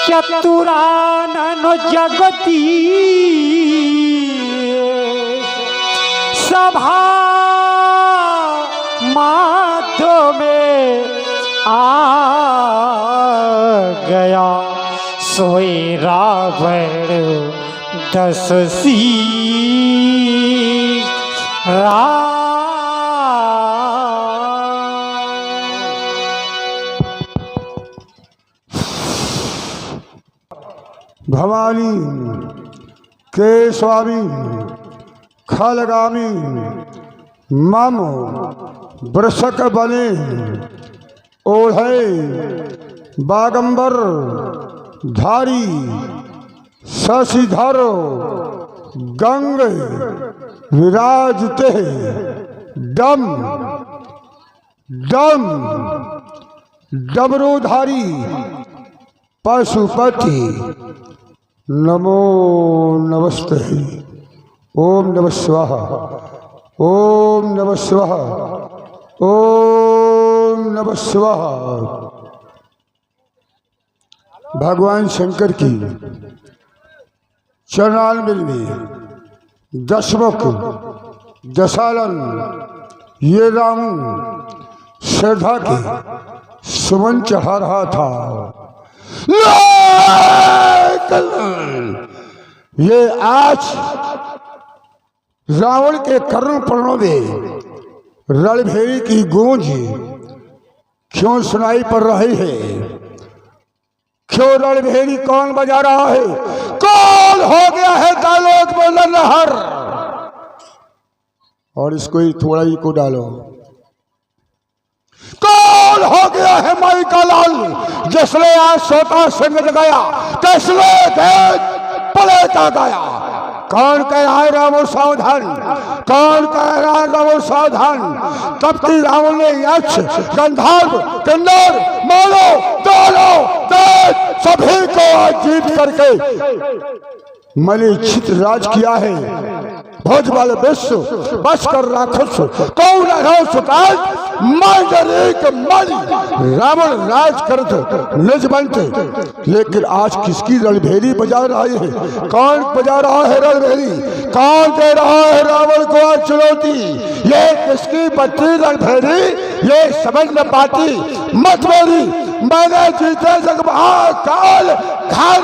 चतुरानन जगती सभा माध्यमे आ गया सोई रावण 10 शीश भवानी केशवामी खलगामी मम वृषक बने ओढ़े बागंबर धारी शशिधर गंग विराजते डम डम डमरूधारी पशुपति नमो नमस्ते। ओम नमः शिवाय ओम नमः शिवाय ओम नमः शिवाय। भगवान शंकर की चरणारविंद दशमुख दशालन ये राम श्रद्धा के सुमन चढ़ा रहा था। ये आज रावण के कर्ण पर्णों में रणभेरी की गूंज क्यों सुनाई पड़ रही है? क्यों रणभेरी कौन बजा रहा है? कौन हो गया है दालोक में लहर? और इसको ही थोड़ा ही को डालो। कौन हो गया है माई का लाल जिसने आज सोता संग जगाया कैसले पले का गाया? कौन कह रहा है रावण सावधान? कौन कह रहा है रावण सावधान? तब की रावण ने यक्ष गंधर्व किन्नर मानो दानव दैत्य सभी को आज जीत करके मलिच्छित राज किया है। भोज वाले विश्व बस कर राक्षस कौन रावण राज करते निज बनते। लेकिन आज किसकी रणभेरी बजा रही है? कौन बजा रहा है रणभेरी? कौन दे रहा है रावण को आज चुनौती? ये किसकी बत्ती रणभेरी? ये समझ न पाती मत मेरी मैंने जीते जग महाकाल घर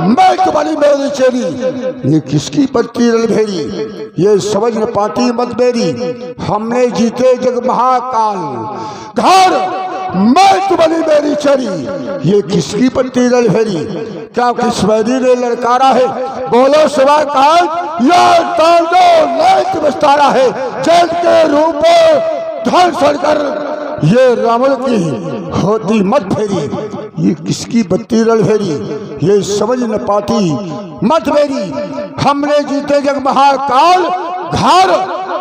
मैं तुम्हारी मेरी चेरी। ये किसकी बत्ती रणभेरी? ये समझ न पाती मत मेरी हमने जीते जग महाकाल घर मैं तुम्हारी मेरी चेरी। ये किसकी बत्ती रणभेरी? क्या किस वैरी ने लड़कारा है? बोलो शिवा काल या तांडो नैत विस्तारा है जल के रूप धन सड़कर ये रावण की होती मत फेरी। ये किसकी बत्ती रणभेरी? ये समझ न पाती मत मेरी हमने जीते जग महाकाल घर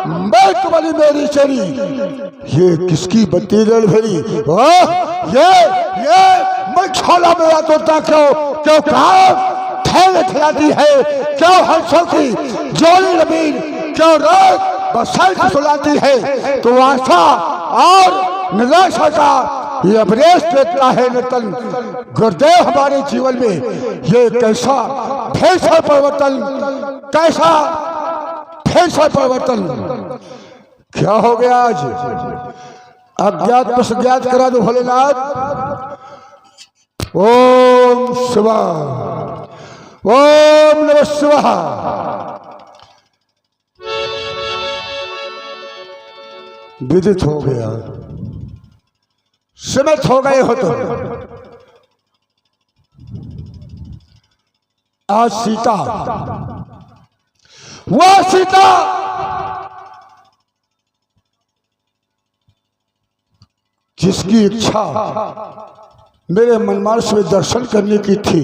मैं तुम्हारी मेरी चरी। ये किसकी बत्ती रणभेरी? ये मैं छोला मेरा तोता क्यों क्यों काम ठहर खिलाती है? क्यों हंसों की जोड़ी नबीन क्यों रोज बसाई सुलाती है? तो आशा और निराशा का ये अवरेश देता है नतन गुरुदेव हमारे जीवन में। ये कैसा फैसला परिवर्तन कैसा फैसला परिवर्तन क्या हो गया आज? अज्ञात पर सज्ञात करा दो भोलेनाथ। ओम शिवाय ओम नमः शिवाय। विदित हो गया समर्थ हो गए हो तो आज सीता वह सीता जिसकी इच्छा मेरे मनमानस में दर्शन करने की थी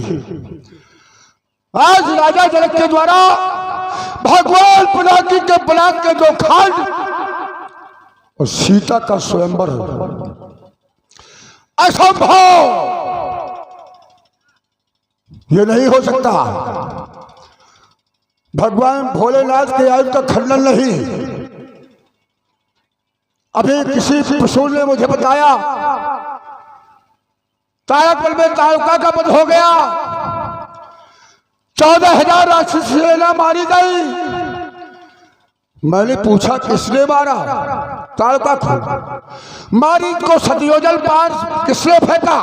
आज राजा जनक के द्वारा भगवान पिनाकी के बलाक के 2 खंड और सीता का स्वयंवर असंभव ये नहीं हो सकता। भगवान भोलेनाथ के आयु का खंडन नहीं। अभी किसी पशु ने मुझे बताया तारापल में तारका का वध हो गया। 14,000 राक्षस सेना मारी गई। मैंने पूछा किसने मारा? ताड़का को। मारी को सतयोजन पार किसने फेंका?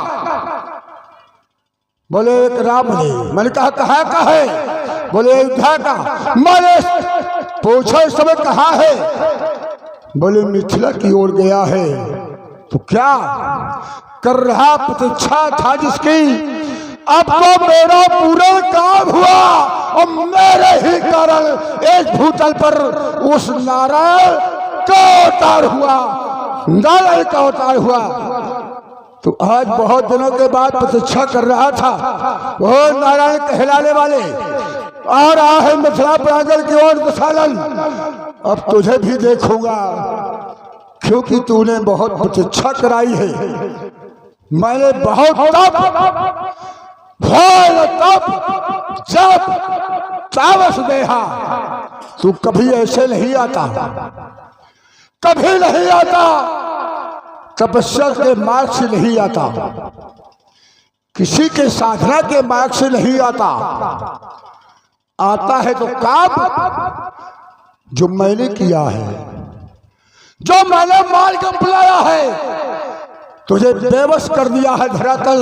बोले एक राम ने। मैंने कहा है? बोले अयोध्या का। मैंने पूछा इस समय कहाँ है? बोले मिथिला की ओर गया है। तो क्या कर रहा प्रतीक्षा था जिसकी, अब तो मेरा पूरा काम हुआ और मेरे ही कारण इस भूतल पर उस नारायण का अवतार हुआ, नारायण का अवतार हुआ। तो आज बहुत दिनों के बाद प्रतीक्षा कर रहा था वो नारायण कहलाने वाले आ रहा है मिथिला प्रांगण की ओर दशानन। अब तुझे भी देखूंगा क्योंकि तूने बहुत प्रतीक्षा कराई है। मैंने बहुत तब जब तावस देहा, तू कभी ऐसे नहीं आता, कभी नहीं आता, तपस्या के मार्ग से नहीं आता, किसी के साधना के मार्ग से नहीं आता। आता है तो काम जो मैंने किया है, जो मैंने मार्ग अपनाया है, तुझे बेबस कर दिया है धरातल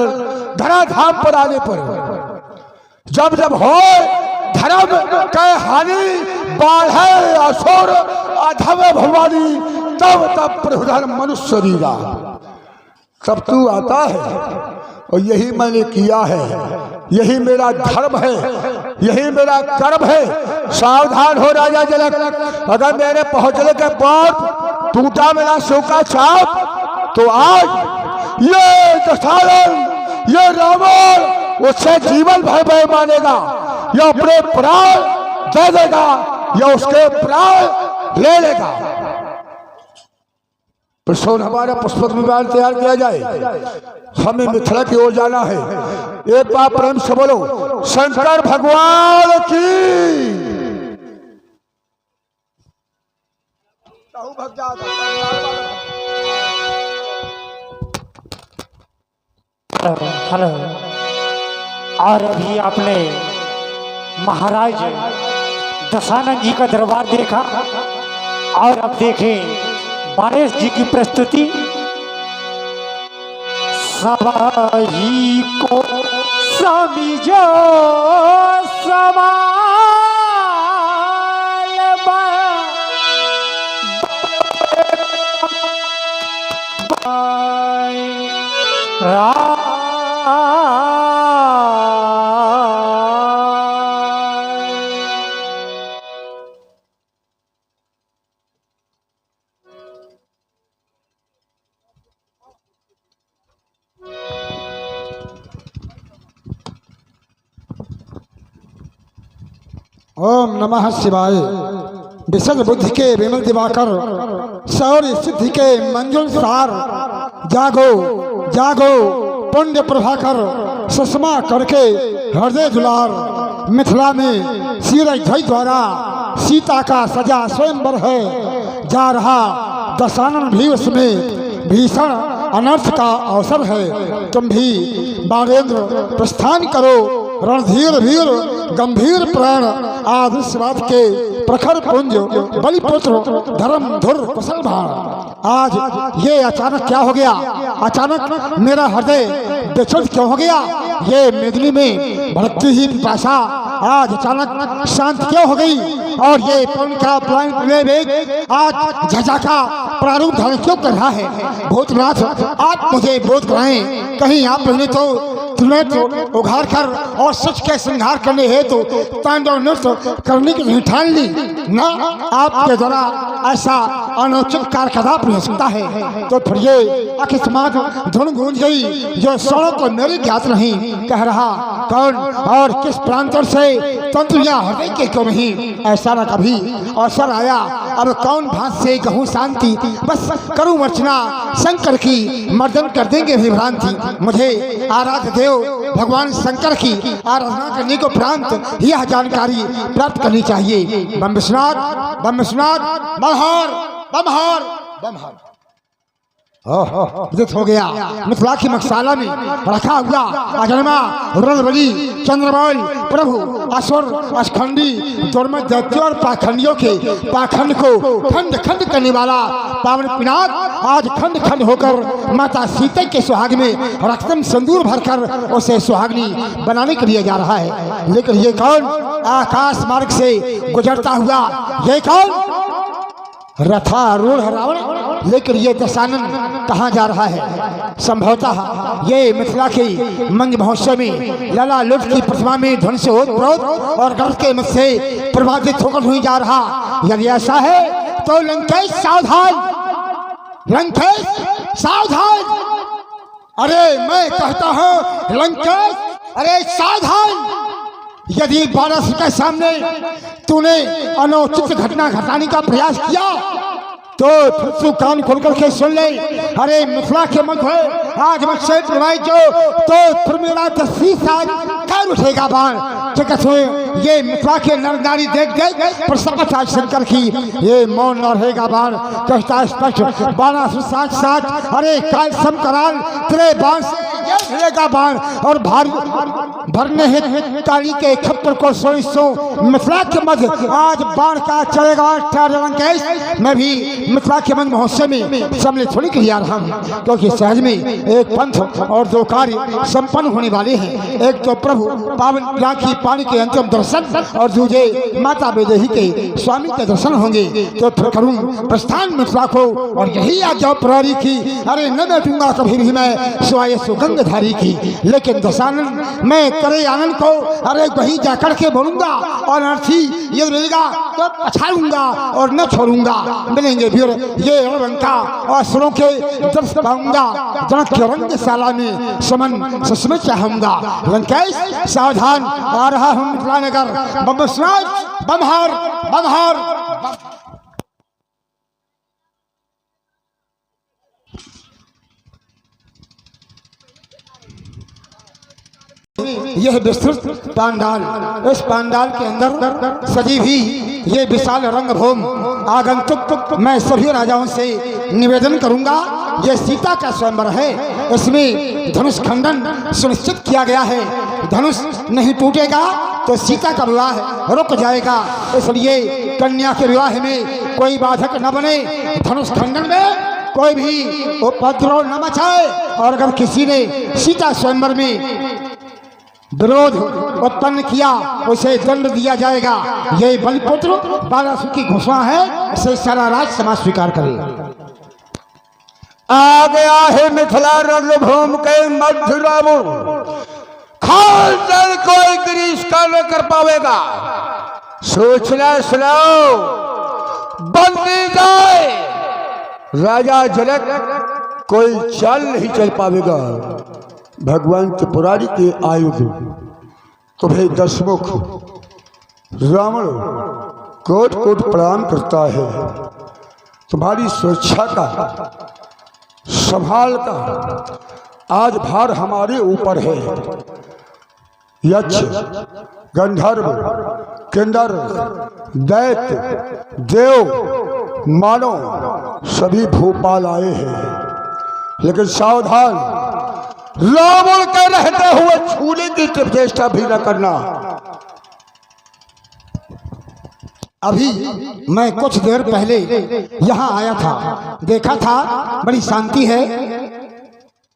धराधाम पर आने पर। जब जब हो धर्म के हानि, बाढ़े असुर अधम भवानी, तब तब प्रधान मनुष्य शरीरा, तब तू आता है। और यही मैंने किया है, यही मेरा धर्म है, यही मेरा कर्म है। सावधान हो राजा जनक, अगर मेरे पहुंचने के बाद टूटा मेरा शोका चाप, तो आज ये दशानन, ये रावण उससे जीवन भर भय मानेगा, या अपने प्राण दे देगा, या उसके प्राण ले लेगा। प्रसन्न हमारा पुष्पक विमान तैयार किया जाए, हमें मिथिला की ओर जाना है। एक बार प्रेम से बोलो शंकर भगवान की। हेलो। और अभी आपने महाराज दशानन जी का दरबार देखा, और अब देखें बारेश जी की प्रस्तुति। सवाही को समझो सवाल ओम नमः शिवाय। विशद बुद्धि के विमल दिवाकर, शौर्य सिद्धि के मंजुल सार, जागो जागो पुण्य प्रभाकर, सुषमा करके हृदय दुलार। मिथिला में शीरध्वज द्वारा सीता का सजा स्वयंवर है, जा रहा दशानन भी उसमें भीषण अनर्थ का अवसर है। तुम भी बाणेन्द्र प्रस्थान करो, रणधीर वीर गंभीर प्राण आदर्शवाद के प्रखर पुंज बलिपुत्र धर्म धुर कुशल भाण। आज ये अचानक क्या हो गया? अचानक मेरा हृदय बेचैन क्यों हो गया? ये मेदिनी में भड़कती ही पिपासा आज अचानक शांत क्यों हो गई? और ये पवन का प्लान आज झजा का प्रारूप धारण क्यों कर रहा है? भूतनाथ आप मुझे बोध कराएं, कहीं आप ने तो तुम्हें तो उघार कर और सच के संहार करने हेतु तांडव नृत्य करने की नहीं ठान ली ना? आपके द्वारा ऐसा अनुचित कार्य कदापि नहीं हो सकता है। तो फिर ये अकस्मात धुन गूंज गई जो स्वरों को मेरे ज्ञात नहीं, कह रहा कौन और किस प्रांतर से तंत्रियां हृदय के क्यों नहीं? ऐसा न कभी अवसर आया, अब कौन भांत से कहूँ शांति, बस करूँ अर्चना शंकर की, मर्दन कर देंगे विभ्रांति। मुझे आराध्य देव भगवान शंकर की आराधना करने को प्रांत यह जानकारी प्राप्त करनी चाहिए। बम विश्वनाथ बम विश्वनाथ, बमहार बमहार बमहार। विदित हो गया। मिथिला की मकसाला में रखा हुआ अजन्मा रणबली चंद्रमौल प्रभु असुर अशखंडी दुर्मत दैत्यों और पाखंडियों के पाखंड को खंड खंड करने वाला पावन पिनाक आज खंड खंड होकर माता सीता के सुहाग में रक्तम संदूर भरकर उसे सुहागनी बनाने के लिए जा रहा है। लेकिन ये कौन आकाश मार्ग से गुजरता हुआ, ये कौन रथारूढ़ रावण, लेकिन ये दशानन कहाँ जा रहा है? संभवतः ये मिथिला के मंज महोत्सव में लला लुट की प्रतिमा में ध्वनि से ओतप्रोत और गर्भ के मत से प्रभावित होकर हुई जा रहा। यदि ऐसा है तो लंकेश सावधान, लंकेश सावधान। अरे मैं कहता हूँ लंकेश, अरे सावधान। यदि बारह के सामने तूने अनुचित घटना घटाने का प्रयास किया तो फिर तू कान खोलकर के सुन ले। अरे मिथिला के मध्य आज मुझसे जो तो फिर मेरा 10 साल कर उठेगा बाण। ये मिथिला के नर नारी देख गए पर शपथ आज शंकर की ये मौन न रहेगा बाण। कहता स्पष्ट 1260 अरे काल समकराल तेरे बाण से रहेगा बाण और भरने ताली के खप्पर को 100 मिथिला के मध्य आज बाण का चलेगा। मैं भी मिथिला के मन महोत्सव में सम्मिलित होने के लिए आ रहा हूँ, क्योंकि सहज में एक पंथ और 2 कार्य संपन्न होने वाले हैं। एक तो प्रभु पावन राखी पानी के अंतिम दर्शन और दूसरे माता वैदेही के स्वामी के दर्शन होंगे। तो फिर करूँ प्रस्थान मिथिला को और यही आज्ञा प्रहरी की। अरे न बैठूंगा कभी भी मैं स्वाय सुगंधधारी की, लेकिन दशानन मैं करे आनंद को अरे वही जाकर के बोलूंगा और अर्थी ये मिलेगा तो पछाड़ूंगा और न छोड़ूंगा। मिलेंगे फिर ये रणलंका और असुरों के दर्श पाऊंगा। जनक के रंगशाला में समन ससमय चाहूंगा। लंकेश सावधान, आ रहा हूँ मिथिला नगर। बमस्नाज बमहार बमहार। यह विस्तृत पांडाल, इस पांडाल के अंदर सजी हुई ये विशाल रंगभूमि आगंतुक मैं सभी राजाओं से निवेदन करूंगा। ये सीता का स्वयंवर है, इसमें धनुष खंडन सुनिश्चित किया गया है। धनुष नहीं टूटेगा तो सीता का विवाह रुक जाएगा, इसलिए कन्या के विवाह में कोई बाधक न बने। धनुष खंडन में कोई भी उपद्रव न मचाए और अगर किसी ने सीता स्वयंवर में विरोध उत्पन्न किया उसे दंड दिया जाएगा। ये बलिपुत्र बालासुर की घोषणा है, इसे सारा राज समाज स्वीकार करे। आ गया है मिथिला रणभूमि के मध्य रावण। खाल जल कोई गिरीश का न कर पावेगा। सोचना सुनाओ, बंदी जाए राजा जनक कोई चाल नहीं चल पावेगा। भगवान त्रिपुरारी के आयुध तुम्हें 10 मुख रावण कोट कोट प्रणाम करता है। तुम्हारी सुरक्षा का संभाल का आज भार हमारे ऊपर है। यक्ष गंधर्व किन्नर दैत्य देव मानव सभी भोपाल आए हैं, लेकिन सावधान, रावण के रहते हुए छूने की चेष्टा भी न करना। अभी मैं कुछ देर पहले यहाँ आया था, देखा था बड़ी शांति है।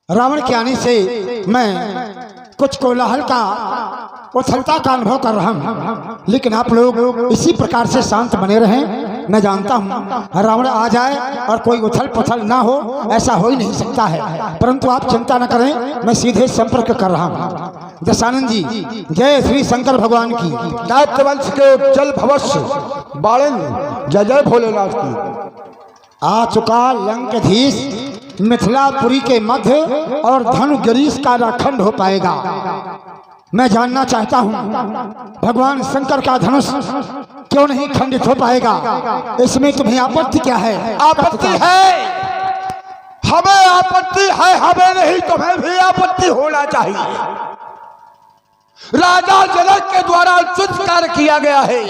रावण के आने से मैं कुछ कोलाहल का उथलता का अनुभव कर रहा हूँ, लेकिन आप लोग इसी प्रकार से शांत बने रहें। मैं जानता हूँ रावण आ जाए और कोई उथल पुथल ना हो, ऐसा हो ही नहीं सकता है। परंतु आप चिंता न करें, मैं सीधे संपर्क कर रहा हूँ। दशानन जी, जय श्री शंकर भगवान की। दैत्यवंश के उज्जवल भवस्य बाणन जय जय भोलेनाथ की। आ चुका लंकाधीश मिथिलापुरी के मध्य और धनु गिरीश का अखंड हो पाएगा। मैं जानना चाहता हूँ भगवान शंकर का धनुष क्यों नहीं खंडित हो पाएगा? इसमें तुम्हें आपत्ति क्या है? आपत्ति है, हमें आपत्ति है, हमें नहीं तुम्हें भी आपत्ति होना चाहिए। राजा जनक के द्वारा उचित कार्य किया गया है,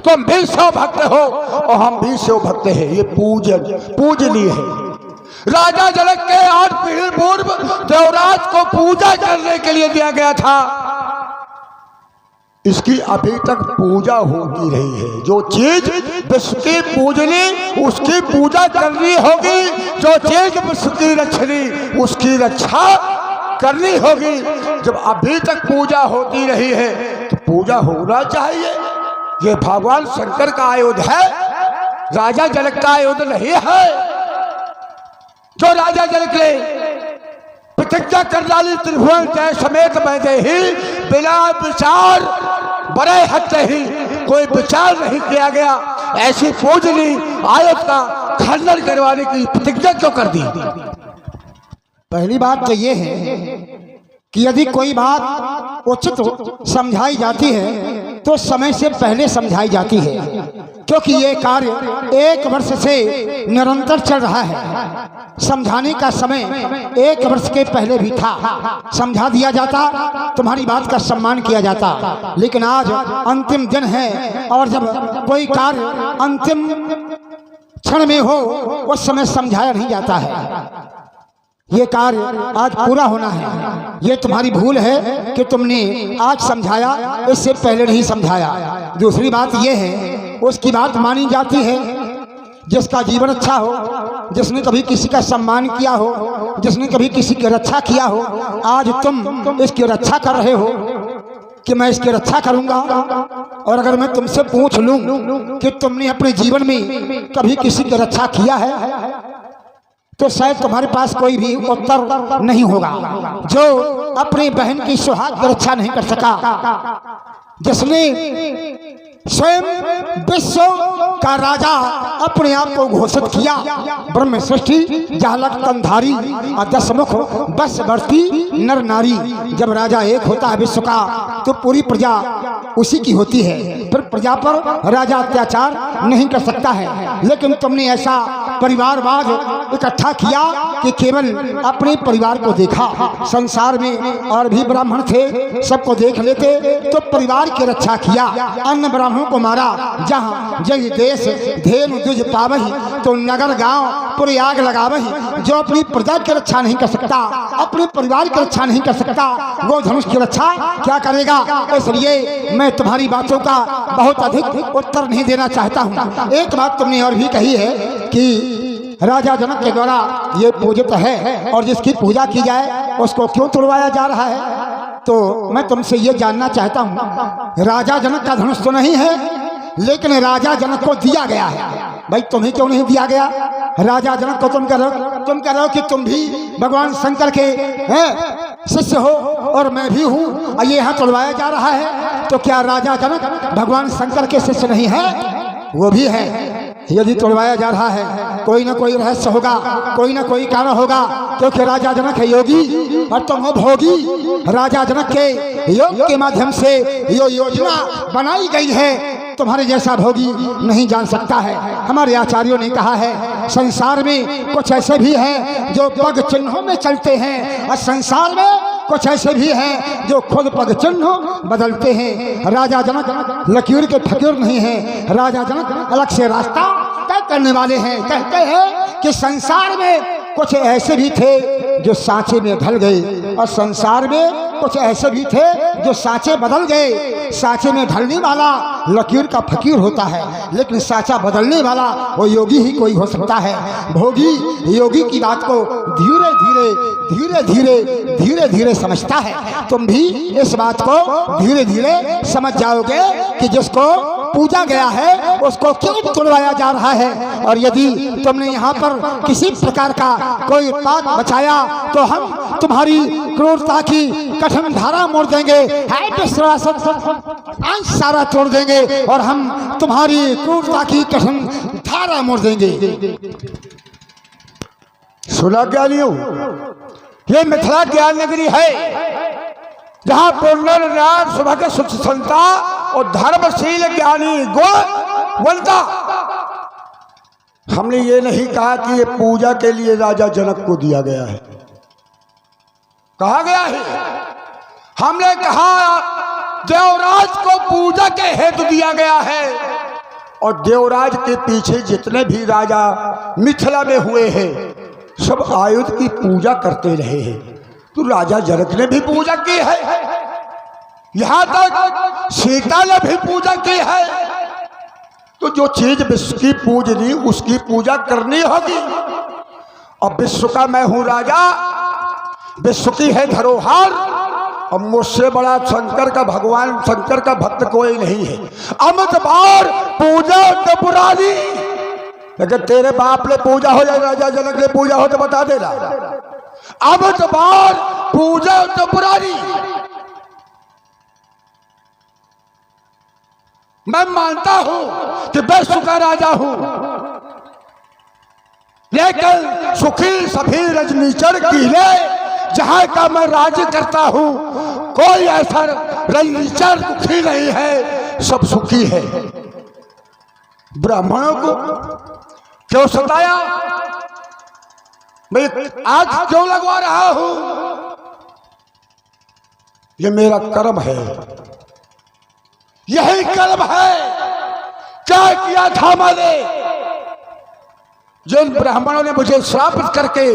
तुम भी शिव भक्त हो और हम भी शिव भक्त हैं। ये पूजनीय है। राजा जनक के 8 पीढ़ी पूर्व देवराज को पूजा करने के लिए दिया गया था। इसकी अभी तक पूजा होती रही है। जो चीज विश्व की पूजनी उसकी पूजा करनी होगी, जो चीज विश्व की रक्षणी उसकी रक्षा करनी होगी। जब अभी तक पूजा होती रही है तो पूजा होना चाहिए। ये भगवान शंकर का आयुध है, राजा जनक का आयुध नहीं है। जो राजा जनक ने प्रतिज्ञा कर डाली त्रिभुवन जय समेत बैठे ही, बिना विचार बड़े हटते ही, कोई विचार नहीं किया गया, ऐसी पूजनी आयुध का खंडन करवाने की प्रतिज्ञा क्यों कर दी? पहली बात तो ये है कि यदि कोई बात उचित समझाई जाती है तो समय से पहले समझाई जाती है, क्योंकि ये कार्य 1 वर्ष से निरंतर चल रहा है। समझाने का समय 1 वर्ष के पहले भी था, समझा दिया जाता, तुम्हारी बात का सम्मान किया जाता। लेकिन आज अंतिम दिन है और जब कोई कार्य अंतिम क्षण में हो उस समय समझाया नहीं जाता है। ये कार्य आज पूरा होना है। ये तुम्हारी भूल है कि तुमने आज समझाया, इससे पहले नहीं समझाया। दूसरी बात ये है, उसकी बात मानी जाती है जिसका जीवन अच्छा हो, जिसने कभी किसी का सम्मान किया हो, जिसने कभी किसी की रक्षा किया हो। आज तुम इसकी रक्षा कर रहे हो कि मैं इसकी रक्षा करूंगा। और अगर मैं तुमसे पूछ लूं कि तुमने अपने जीवन में कभी किसी की रक्षा किया है तो शायद तुम्हारे पास कोई भी उत्तर नहीं होगा। जो अपनी बहन की सुहाग की रक्षा नहीं कर सका, जिसने स्वयं विश्व का राजा अपने आप को घोषित किया, ब्रह्म सृष्टि जालक तंधारी 10 मुख बस बढ़ती नर नारी। जब राजा एक होता है विश्व का तो पूरी प्रजा उसी की होती है, फिर प्रजा पर राजा अत्याचार नहीं कर सकता है। लेकिन तुमने ऐसा परिवारवाद इकट्ठा किया कि केवल अपने परिवार को देखा। संसार में और भी ब्राह्मण थे, सबको देख लेते तो परिवार की रक्षा किया। अन्य ब्राह्मणों को मारा। जहाँ जय देश धेनु दुज पावही तो नगर गांव पूरी आग लगावही। जो अपनी प्रजा की रक्षा नहीं कर सकता, अपने परिवार की रक्षा नहीं कर सकता, वो धनुष की रक्षा क्या करेगा? इसलिए मैं तुम्हारी बातों का बहुत अधिक उत्तर नहीं देना चाहता हूँ। एक बात तुमने और भी कही है कि राजा जनक के द्वारा ये पूजित है और जिसकी पूजा की जाए उसको क्यों तुड़वाया जा रहा है। तो मैं तुमसे ये जानना चाहता हूँ, राजा जनक का धनुष तो नहीं है, लेकिन राजा जनक को दिया गया है। भाई तुम्हें क्यों नहीं दिया गया? राजा जनक को तुम कह रहे हो कि तुम भी भगवान शंकर के शिष्य हो और मैं भी हूँ, और ये यहाँ तुड़वाया जा रहा है। तो क्या राजा जनक भगवान शंकर के शिष्य नहीं है? वो भी है। यदि तुड़वाया जा रहा है कोई ना कोई रहस्य होगा, कोई ना कोई कारण होगा, क्योंकि राजा जनक है योगी और तुम हो भोगी। राजा जनक के योग के माध्यम से यो योजना बनाई गई है, तुम्हारे जैसा भोगी नहीं जान सकता है। हमारे आचार्यों ने कहा है संसार में कुछ ऐसे भी हैं जो पग चिन्हों में चलते हैं और संसार में कुछ ऐसे भी हैं जो खुद पग चिन्ह बदलते हैं। राजा जनक लकीर के फकीर नहीं है, राजा जनक अलग से रास्ता तय करने वाले हैं। कहते हैं कि संसार में कुछ ऐसे भी थे जो सांचे में ढल गए और संसार में कुछ ऐसे भी थे जो सांचे बदल गए। सांचे में ढलने वाला लकीर का फकीर होता है, लेकिन सांचा बदलने वाला वो योगी ही कोई हो सकता है। भोगी योगी की बात को धीरे धीरे समझता है। तुम भी इस बात को धीरे धीरे समझ जाओगे कि जिसको पूजा गया है उसको क्यों तुड़वाया जा रहा है। और यदि तुमने यहाँ पर किसी प्रकार का कोई उत्पाद बचाया तो हम तुम्हारी क्रूरता की कठिन धारा मोड़ देंगे, सारा तोड़ देंगे और हम तुम्हारी क्रूरता की कठिन धारा मोड़ देंगे। सुना ज्ञानियों, ये मिथिला ज्ञान नगरी है जहाँ पूर्ण ज्ञान सुभग सुख संता और धर्मशील ज्ञानी गुण बनता। हमने ये नहीं कहा कि ये पूजा के लिए राजा जनक को दिया गया है, कहा गया है। हमने कहा देवराज को पूजा के हेतु दिया गया है और देवराज के पीछे जितने भी राजा मिथिला में हुए हैं सब आयुध की पूजा करते रहे हैं, तो राजा जनक ने भी पूजा की है, यहां तक सीता ने भी पूजा की है। तो जो चीज विश्व की पूजनी उसकी पूजा करनी होगी। अब विश्व का मैं हूं राजा, विश्व की है धरोहर, अब मुझसे बड़ा शंकर का भगवान शंकर का भक्त कोई नहीं है। अमित बार पूजा पुरानी, लेकिन तेरे बाप ने पूजा हो या राजा जनक ने पूजा हो तो बता देना। अमित बार पूजा पुरानी, मैं मानता हूं कि विश्व का राजा हूं, लेकिन सुखी सभी रजनीचर कीले जहां का मैं राज्य करता हूं, कोई ऐसा रजनीचर दुखी नहीं है, सब सुखी है। ब्राह्मणों को क्यों सताया, मैं आग क्यों लगवा रहा हूं, ये मेरा कर्म है, यही कर्म है। क्या किया था मैंने, जिन ब्राह्मणों ने मुझे श्रापित करके,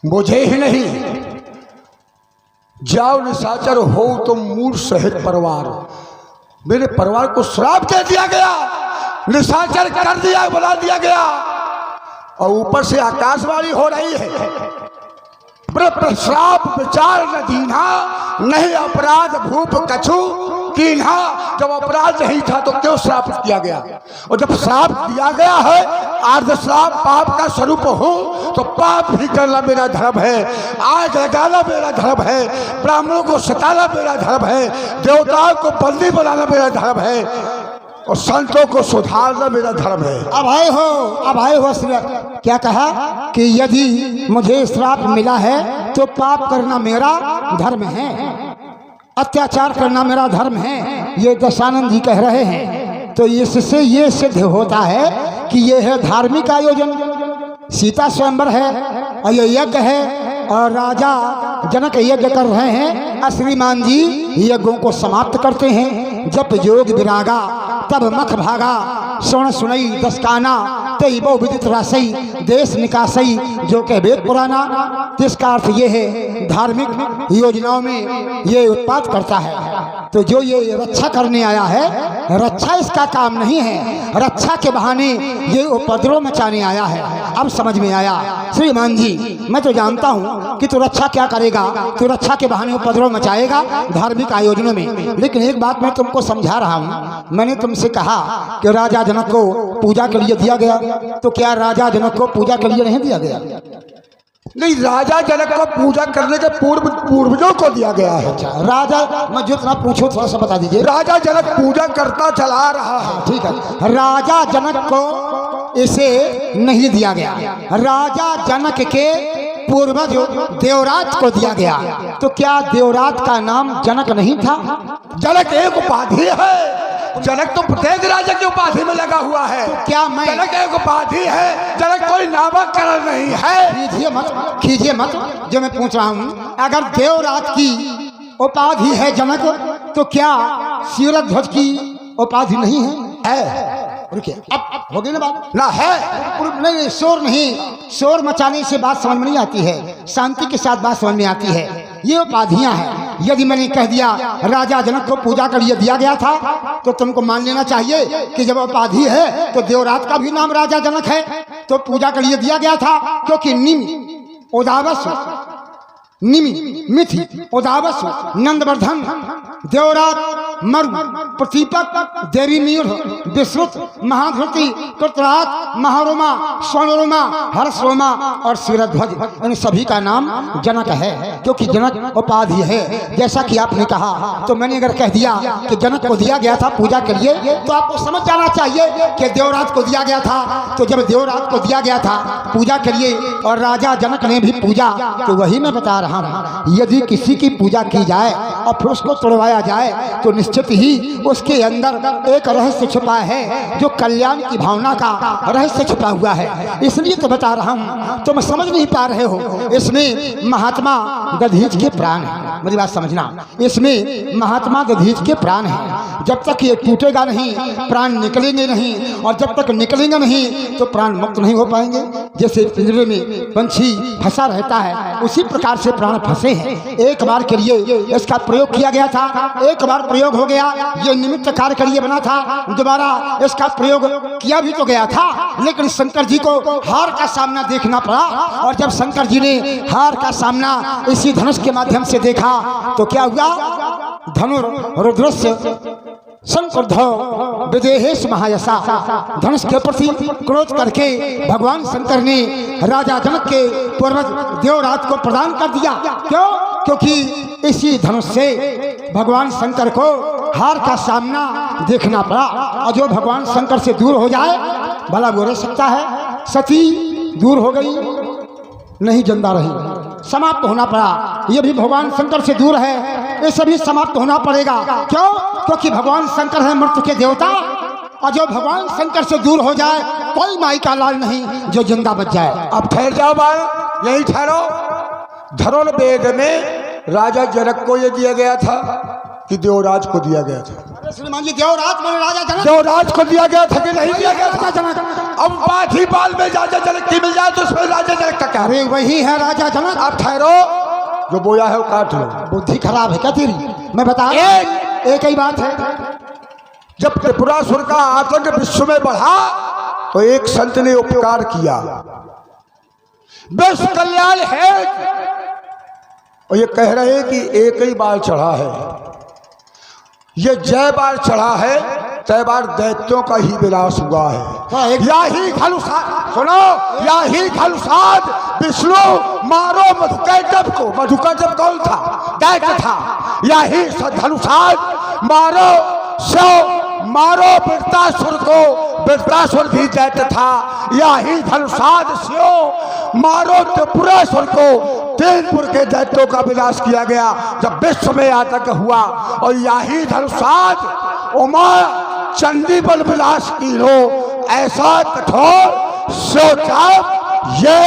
मुझे ही नहीं जाओ निशाचर हो तो मूल सहित परिवार, मेरे परिवार को श्राप दे दिया गया, निशाचर कर दिया, बुला दिया गया। और ऊपर से आकाशवाणी हो रही है, श्राप विचार न दीना, नहीं अपराध भूप कछु कीन्हा। जब अपराध नहीं था तो क्यों श्राप किया गया, और जब श्राप दिया गया है, आर्ध श्राप पाप का स्वरूप हो, तो पाप भी करना मेरा धर्म है, आग लगाना मेरा धर्म है, ब्राह्मणों को सताना मेरा धर्म है, देवताओं को बंदी बनाना मेरा धर्म है, और संतों को सुधारना मेरा धर्म है। अब आए हो श्री, क्या कहा कि यदि मुझे श्राप मिला है तो पाप करना मेरा धर्म है, अत्याचार करना मेरा धर्म है, ये दशानंद जी कह रहे हैं। तो इससे ये सिद्ध होता है कि ये है धार्मिक आयोजन, सीता स्वयंवर है और ये यज्ञ है, और राजा जनक यज्ञ कर रहे हैं, और श्रीमान जी यज्ञों को समाप्त करते हैं। जब जोग विरागा तब मख भागा, स्वर्ण सुनई दस काना, तई बहु विदित रासई, देश निकासई, जो कह वेद पुराना। इसका अर्थ ये है धार्मिक योजनाओं में ये उत्पाद करता है। तो जो ये रक्षा करने आया है, रक्षा इसका काम नहीं है, रक्षा के बहाने ये उपद्रव मचाने आया है। अब समझ में आया श्रीमान जी, मैं तो जानता हूँ कि तू रक्षा क्या करेगा, तू रक्षा के बहाने उपद्रव मचाएगा धार्मिक आयोजनों में। लेकिन एक बात मैं तुमको समझा रहा हूँ, मैंने तुमसे कहा कि राजा जनक को पूजा के लिए दिया गया, तो क्या राजा जनक को पूजा के लिए नहीं दिया गया? नहीं, राजा जनक को पूजा करने के पूर्वजों को दिया गया है। अच्छा, राजा, मैं जो इतना पूछो थोड़ा सा बता दीजिए। राजा जनक पूजा करता चला रहा है, ठीक है। राजा जनक को इसे नहीं दिया गया, राजा जनक के पूर्वज देवराज को दिया गया। तो क्या देवराज का नाम जनक नहीं था? जनक एक उपाधि है, जनक तो प्रत्येक राजा की उपाधि में लगा हुआ है। तो क्या मैं, जनक एक उपाधि है, जनक कोई नामकरण नहीं है। कीजिए मत, जो मैं पूछ रहा हूँ, अगर देवराज की उपाधि है जनक, तो क्या शिवध्वज की उपाधि नहीं है? रुकिए, अब हो गई ना बात? ना है, नहीं, शोर नहीं, शोर मचाने से बात समझ में नहीं आती है, शांति के साथ बात समझ में आती है। ये उपाधियां हैं। यदि मैंने कह दिया राजा जनक को पूजा के लिए दिया गया था, तो तुमको मान लेना चाहिए कि जब उपाधि है तो देवराज का भी नाम राजा जनक है, तो पूजा के लिए दिया गया था। क्योंकि निमि उदावस, निमि मिथि उदावस, नंदवर्धन, देवराज, मरु, प्रतीपक, देवीमीढ़, विश्रुत, महाधृति, कृतराज, महारोमा, स्वर्णरोमा, हर्षरोमा और शिरध्वज, इन सभी का नाम जनक है, क्योंकि जनक उपाधि है। जैसा कि आपने कहा, तो मैंने अगर कह दिया कि जनक को दिया गया था पूजा के लिए, तो आपको समझ जाना चाहिए कि देवराज को दिया गया था। तो जब देवराज को दिया गया था पूजा के लिए और राजा जनक ने भी पूजा, तो वही मैं बता रहा हूँ, यदि किसी की पूजा की जाए और फिर उसको तोड़वाया जाए तो निश्चित ही उसके अंदर एक रहस्य छुपा है, जो कल्याण की भावना का रहस्य छुपा हुआ है। इसलिए तो बता रहा हूँ, तुम समझ नहीं पा रहे हो। इसमें महात्मा दधीच के प्राण है, मेरी बात समझना। इसमें महात्मा दधीच के प्राण है। जब तक ये टूटेगा नहीं, प्राण निकलेंगे नहीं, और जब तक निकलेंगे नहीं तो प्राण मुक्त नहीं हो पाएंगे। जैसे पिंजरे में पंछी फंसा रहता है, उसी प्रकार से प्राण फंसे हैं। एक बार के लिए इसका प्रयोग किया गया था, एक बार प्रयोग हो गया, ये निमित्त कार्य के लिए बना था। दोबारा इसका प्रयोग किया भी तो गया था, लेकिन शंकर जी को हार का सामना देखना पड़ा। और जब शंकर जी ने हार का सामना इसी धनुष के माध्यम से देखा तो क्या हुआ? धनुरुद्रस्य संक्रुद्धो विदेहेश महायशा। धनुष के प्रति क्रोध करके भगवान शंकर ने राजा जनक के पूर्वज देवराज को प्रदान कर दिया। क्यों? क्योंकि इसी धनुष से भगवान शंकर को हार का सामना देखना पड़ा। और जो भगवान शंकर से दूर हो जाए भला वो रह सकता है? सती दूर हो गई, नहीं जिंदा रही, समाप्त होना पड़ा। ये भी भगवान शंकर से दूर है, ये सभी समाप्त होना पड़ेगा। क्यों? क्योंकि भगवान शंकर है मृत्यु के देवता, और जो भगवान शंकर से दूर हो जाए कोई माई का लाल नहीं जो जिंदा बच जाए। अब ठहर जाओ बाल, यही ठहरो। धनुर्वेद में राजा जनक को ये दिया गया था कि देवराज को दिया गया था? श्रीमान जी, देवराज माने राजा जनक। देवराज को दिया गया था कि नहीं दिया गया था? अब बात ही बाल में राजा जनक की मिल जाए तो उसमें राजा जनक का क्या? अरे वही है राजा जनक। अब ठहरो, जो बोया है वो काट लो। बुद्धि खराब है क्या तेरी? मैं बता एक ही बात है। जब त्रिपुरासुर का आतंक विश्व में बढ़ा तो एक संत ने उपकार किया, विश्व कल्याण है, और ये कह रहे हैं कि एक ही बार चढ़ा है। ये जय बार चढ़ा है, तय बार दैत्यों का ही विनाश हुआ है। यही खलुसाद, सुनो, यही खलुसाद विष्णु मारो मधुकैटभ को। मधुकैटभ कौन था? दैत्य था। यही धनुषाद मारो मारो वृत्रासुर को, वृत्रासुर भी दैत्य था। यही धनुषाद स्यो मारो त्रिपुरासुर को, तेजपुर के दैत्यों का विनाश किया गया जब विश्व में आतंक हुआ। और यही धनुषाद उमा चंडी बल विनाश की लो, ऐसा कठोर सोचा ये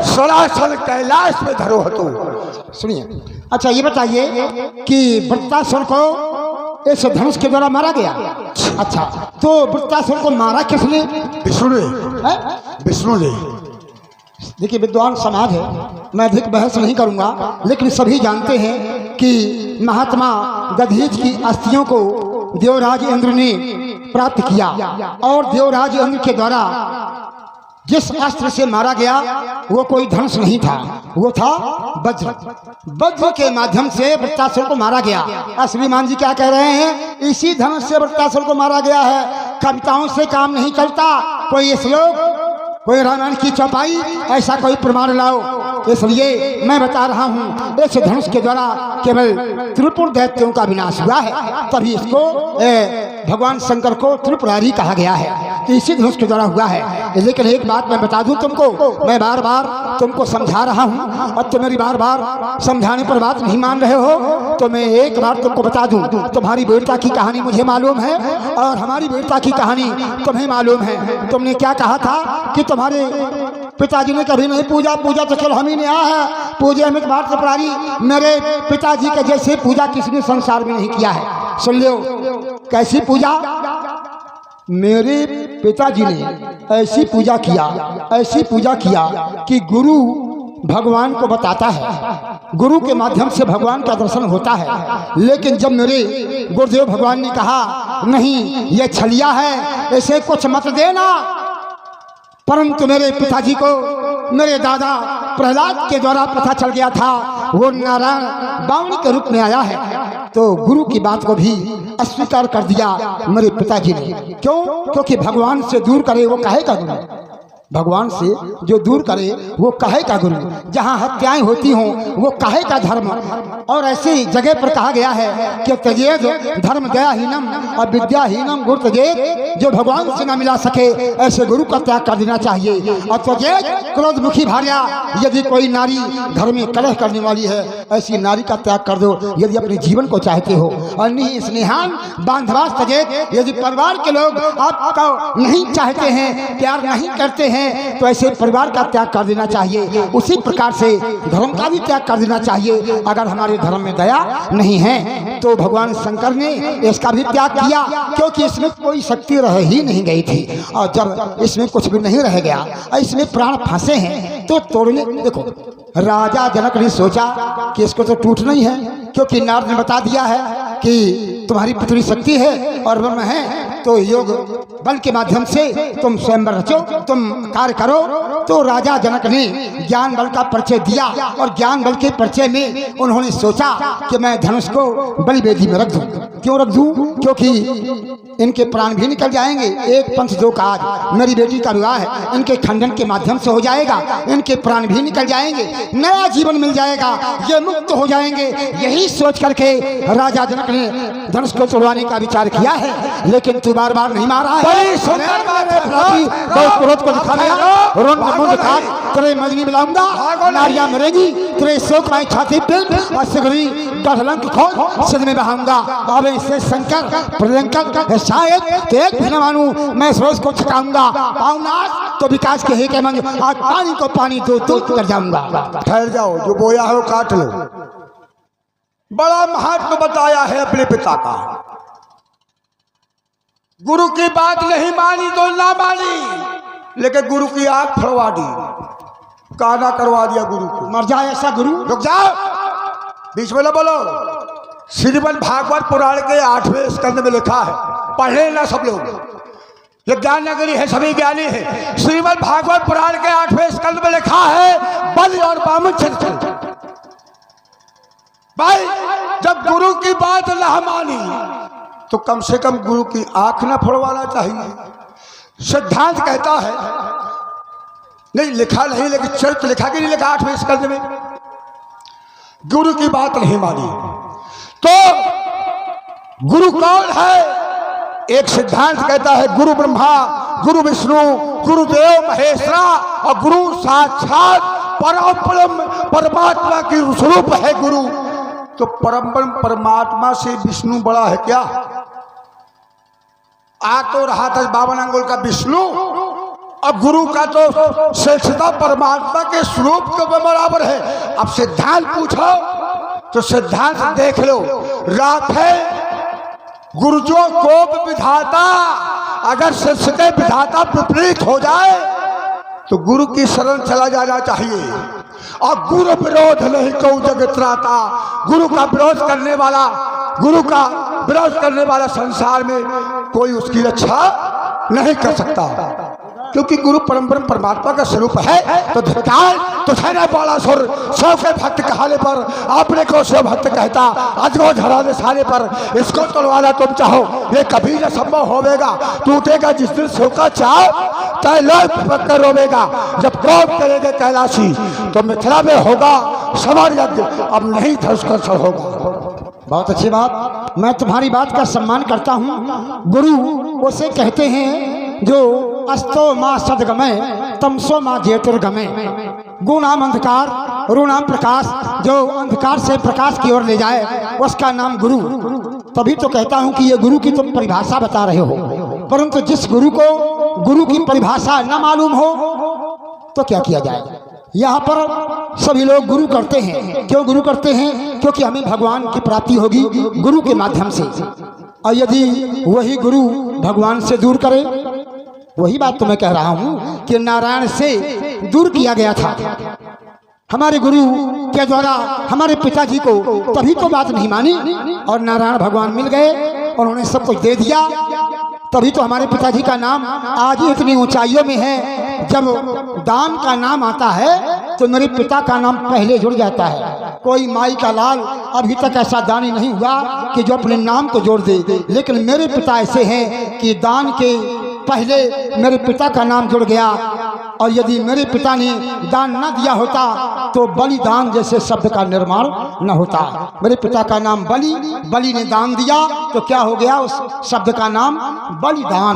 सरासन कैलाश में धरो हतो। सुनिए, अच्छा ये बताइए कि वृत्रासुर को इस धनुष के द्वारा मारा गया। अच्छा, तो वृत्रासुर को मारा किसने? विष्णु ने। विष्णु ने। देखिए, विद्वान समाज है, मैं अधिक बहस नहीं करूंगा, लेकिन सभी जानते हैं कि महात्मा दधीच की अस्थियों को देवराज इंद्र ने प्राप्त किया, और देवराज इंद्र के द्वारा जिस अस्त्र से मारा गया वो कोई धनुष नहीं था, वो था वज्र। वज्र के माध्यम से वृत्रासुर को मारा गया। श्रीमान जी क्या कह रहे हैं? इसी धनुष से वृत्रासुर को मारा गया है। कविताओं से काम नहीं चलता, कोई श्लोक, कोई रामायण की चौपाई, ऐसा कोई प्रमाण लाओ। इसलिए मैं बता रहा हूँ, इस धनुष के द्वारा केवल त्रिपुर दैत्यों का विनाश हुआ है, तभी इसको भगवान शंकर को त्रिपुरारी कहा गया है। तो इसी धनुष के द्वारा हुआ है। लेकिन एक बात मैं बता दूं तुमको, मैं बार बार तुमको समझा रहा हूँ और तुम मेरी बार बार समझाने पर बात नहीं मान रहे हो, तो मैं एक बार तुमको बता दूं, तुम्हारी वीरता की कहानी मुझे मालूम है और हमारी वीरता की कहानी तुम्हें मालूम है। तुमने क्या कहा था कि तुम्हारे पिताजी ने कभी नहीं पूजा, पूजा तो चलो हम ही ने आया है, पूजे अमित बात त्रिपुरारी, मेरे पिताजी के जैसे पूजा किसी ने संसार में नहीं किया है। सुन लो, कैसी पूजा? मेरे पिताजी ने ऐसी पूजा किया, ऐसी पूजा किया कि गुरु भगवान को बताता है, गुरु के माध्यम से भगवान का दर्शन होता है। लेकिन जब मेरे गुरुदेव भगवान ने कहा नहीं ये छलिया है, इसे कुछ मत देना, परंतु मेरे पिताजी को मेरे दादा प्रहलाद के द्वारा पता चल गया था वो नारायण बावनी के रूप में आया है, तो गुरु की बात को भी अस्वीकार कर दिया मेरे पिताजी ने। क्यों? क्योंकि भगवान से दूर करे वो काहे का गुरु? भगवान से जो दूर करे वो काहे का गुरु, जहाँ हत्याएं होती हों वो काहे का धर्म। और ऐसी जगह पर कहा गया है कि त्यजेत धर्म दयाहीनम और विद्याहीनम गुरु त्यजेत, जो भगवान से न मिला सके ऐसे गुरु का त्याग कर देना चाहिए। और त्यजेत क्रोधमुखी भार्या, यदि कोई नारी घर में कलह करने वाली है ऐसी नारी का त्याग कर दो यदि अपने जीवन को चाहते हो। और नहीं स्नेहान बांधवास त्यजेत, यदि परिवार के लोग आपको नहीं चाहते हैं, प्यार नहीं करते हैं, तो ऐसे परिवार का त्याग कर देना चाहिए। उसी प्रकार से धर्म का भी त्याग कर देना चाहिए। अगर हमारे धर्म में दया नहीं है तो भगवान शंकर ने इसका भी त्याग किया, क्योंकि इसमें कोई शक्ति रह ही नहीं गई थी। और जब इसमें कुछ भी नहीं रह गया, इसमें प्राण फंसे हैं, तो तोड़ने। देखो राजा जनक ने सोचा कि इसको तो टूटना ही है, क्योंकि नारद ने बता दिया है कि तुम्हारी पुत्री शक्ति है और ब्रह्म है, तो योग बल के माध्यम से तुम स्वयंवर रचो, तुम कार्य करो। तो राजा जनक ने ज्ञान बल का परिचय दिया, और ज्ञान बल के परिचय में उन्होंने सोचा कि मैं धनुष को बलि वेदी में रख दूं। क्यों रख दूं? क्योंकि इनके प्राण भी निकल जाएंगे। एक पंथ दो काज, मेरी बेटी का विवाह है, इनके खंडन के माध्यम से हो जाएगा, इनके प्राण भी निकल जाएंगे, नया जीवन मिल जाएगा, ये मुक्त हो जाएंगे। यही सोच करके राजा जनक ने धनुष को तोड़वाने का विचार किया है, लेकिन तू बार बार नहीं मारा है। क्रोध को दिखा दिया, तेरे मजनी मिलाऊंगा, नारियां मरेगी, तेरे शोक में छाती पे और सिगरी डढ़लंक खोल सिर में बहाऊंगा। अब इससे शंकर प्रलंकर शायद तो एक भी न मानू, मैं सूरज को छकाऊंगा, पाऊंगा तो विकास के हे के मंग, आज पानी को पानी दो दो कर जाऊंगा। ठहर जाओ, जो बोया है वो काट लो। बड़ा महत्व बताया है अपने पिता का। गुरु की बात नहीं मानी तो ना मानी, लेकिन गुरु की आंख फड़वा दी, काना करवा दिया गुरु को। मर जाए ऐसा गुरु। रुक जाओ, बीच में ना बोलो। श्रीमद् भागवत पुराण के 8वें स्कंद में लिखा है, पढ़ लेना सब लोग, ये ज्ञान नगरी है, सभी ज्ञानी है। श्रीमद् भागवत पुराण के 8वें स्कंद में लिखा है, बलि और बामन चरित्र। भाई जब गुरु की बात ना मानी तो कम से कम गुरु की आंख ना फोड़वाना चाहिए। सिद्धांत कहता है, नहीं लिखा नहीं, लेकिन चरित्र लिखा कि नहीं लिखा 8वें स्कंद में, गुरु की बात नहीं मानी तो गुरु कौन है? एक सिद्धांत कहता है गुरु ब्रह्मा, गुरु विष्णु, गुरुदेव महेश्वरा, और गुरु साक्षात परम परमात्मा की स्वरूप है गुरु। तो परम परमात्मा से विष्णु बड़ा है क्या? आ तो रहा था 52 अंगुल का विष्णु, अब गुरु का तो श्रेष्ठता परमात्मा के स्वरूप के बराबर है। अब सिद्धांत पूछो तो सिद्धांत देख लो, रात है गुरुजों को विधाता, अगर शिष्य के विधाता विपरीत हो जाए तो गुरु की शरण चला जाना चाहिए। और गुरु विरोध नहीं कऊ जगत त्राता, गुरु का विरोध करने वाला, गुरु का विरोध करने वाला संसार में कोई उसकी रक्षा नहीं कर सकता, क्योंकि गुरु परम परमात्मा का स्वरूप है। तो धिक्कार तो ठहरे बाला सुर, सौ के भक्त कहाने पर आपने को सौ भक्त कहता, अजगो धराने सारे पर, इसको तोड़वाना तुम चाहो ये कभी न संभव होवेगा। टूटेगा जिस दिन सौ का चाव, तय लोग पकड़ रोवेगा। जब कोप करेंगे कैलाशी तो मिथिला में होगा समर यज्ञ, अब नहीं धनुष्कर होगा। बहुत अच्छी बात, मैं तुम्हारी बात का सम्मान करता हूँ। गुरु उसे कहते हैं जो अस्तो माँ सदगमय तमसो माँ ज्योतिर्गमय, गुणाम अंधकार रुणाम प्रकाश, जो अंधकार से प्रकाश की ओर ले जाए उसका नाम गुरु। तभी तो कहता हूँ कि ये गुरु की तुम परिभाषा बता रहे हो, परंतु जिस गुरु को गुरु की परिभाषा न मालूम हो तो क्या किया जाए। यहाँ पर सभी लोग गुरु करते हैं। क्यों गुरु करते हैं? क्योंकि हमें भगवान की प्राप्ति होगी गुरु के माध्यम से। और यदि वही गुरु भगवान से दूर करे, वही बात तो मैं कह रहा हूँ कि नारायण से दूर किया गया था हमारे गुरु के द्वारा हमारे पिताजी को, तभी तो बात नहीं मानी और नारायण भगवान मिल गए, उन्होंने सब कुछ दे दिया, तभी तो हमारे पिताजी का नाम आज इतनी ऊंचाइयों में है। जब दान का नाम आता है तो मेरे पिता का नाम पहले जुड़ जाता है। कोई माई का लाल अभी तक ऐसा दानी नहीं हुआ कि जो अपने नाम को जोड़ दे, लेकिन मेरे पिता ऐसे हैं कि दान के पहले मेरे पिता का नाम जुड़ गया। और यदि मेरे पिता ने दान न दिया होता तो बलिदान जैसे शब्द का निर्माण न होता। मेरे पिता का नाम बलि, बलि ने दान दिया तो क्या हो गया, उस शब्द का नाम बलिदान।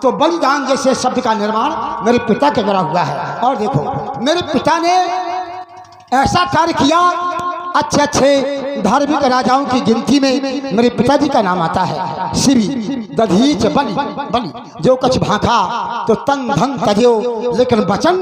तो बलिदान जैसे शब्द का निर्माण मेरे पिता के द्वारा हुआ है। और देखो मेरे पिता ने ऐसा कार्य किया, अच्छे अच्छे धार्मिक राजाओं की गिनती में मेरे पिताजी का नाम आता है। श्री दधीच बलि, बलि जो कछ भाखा तो तन धन तजो लेकिन वचन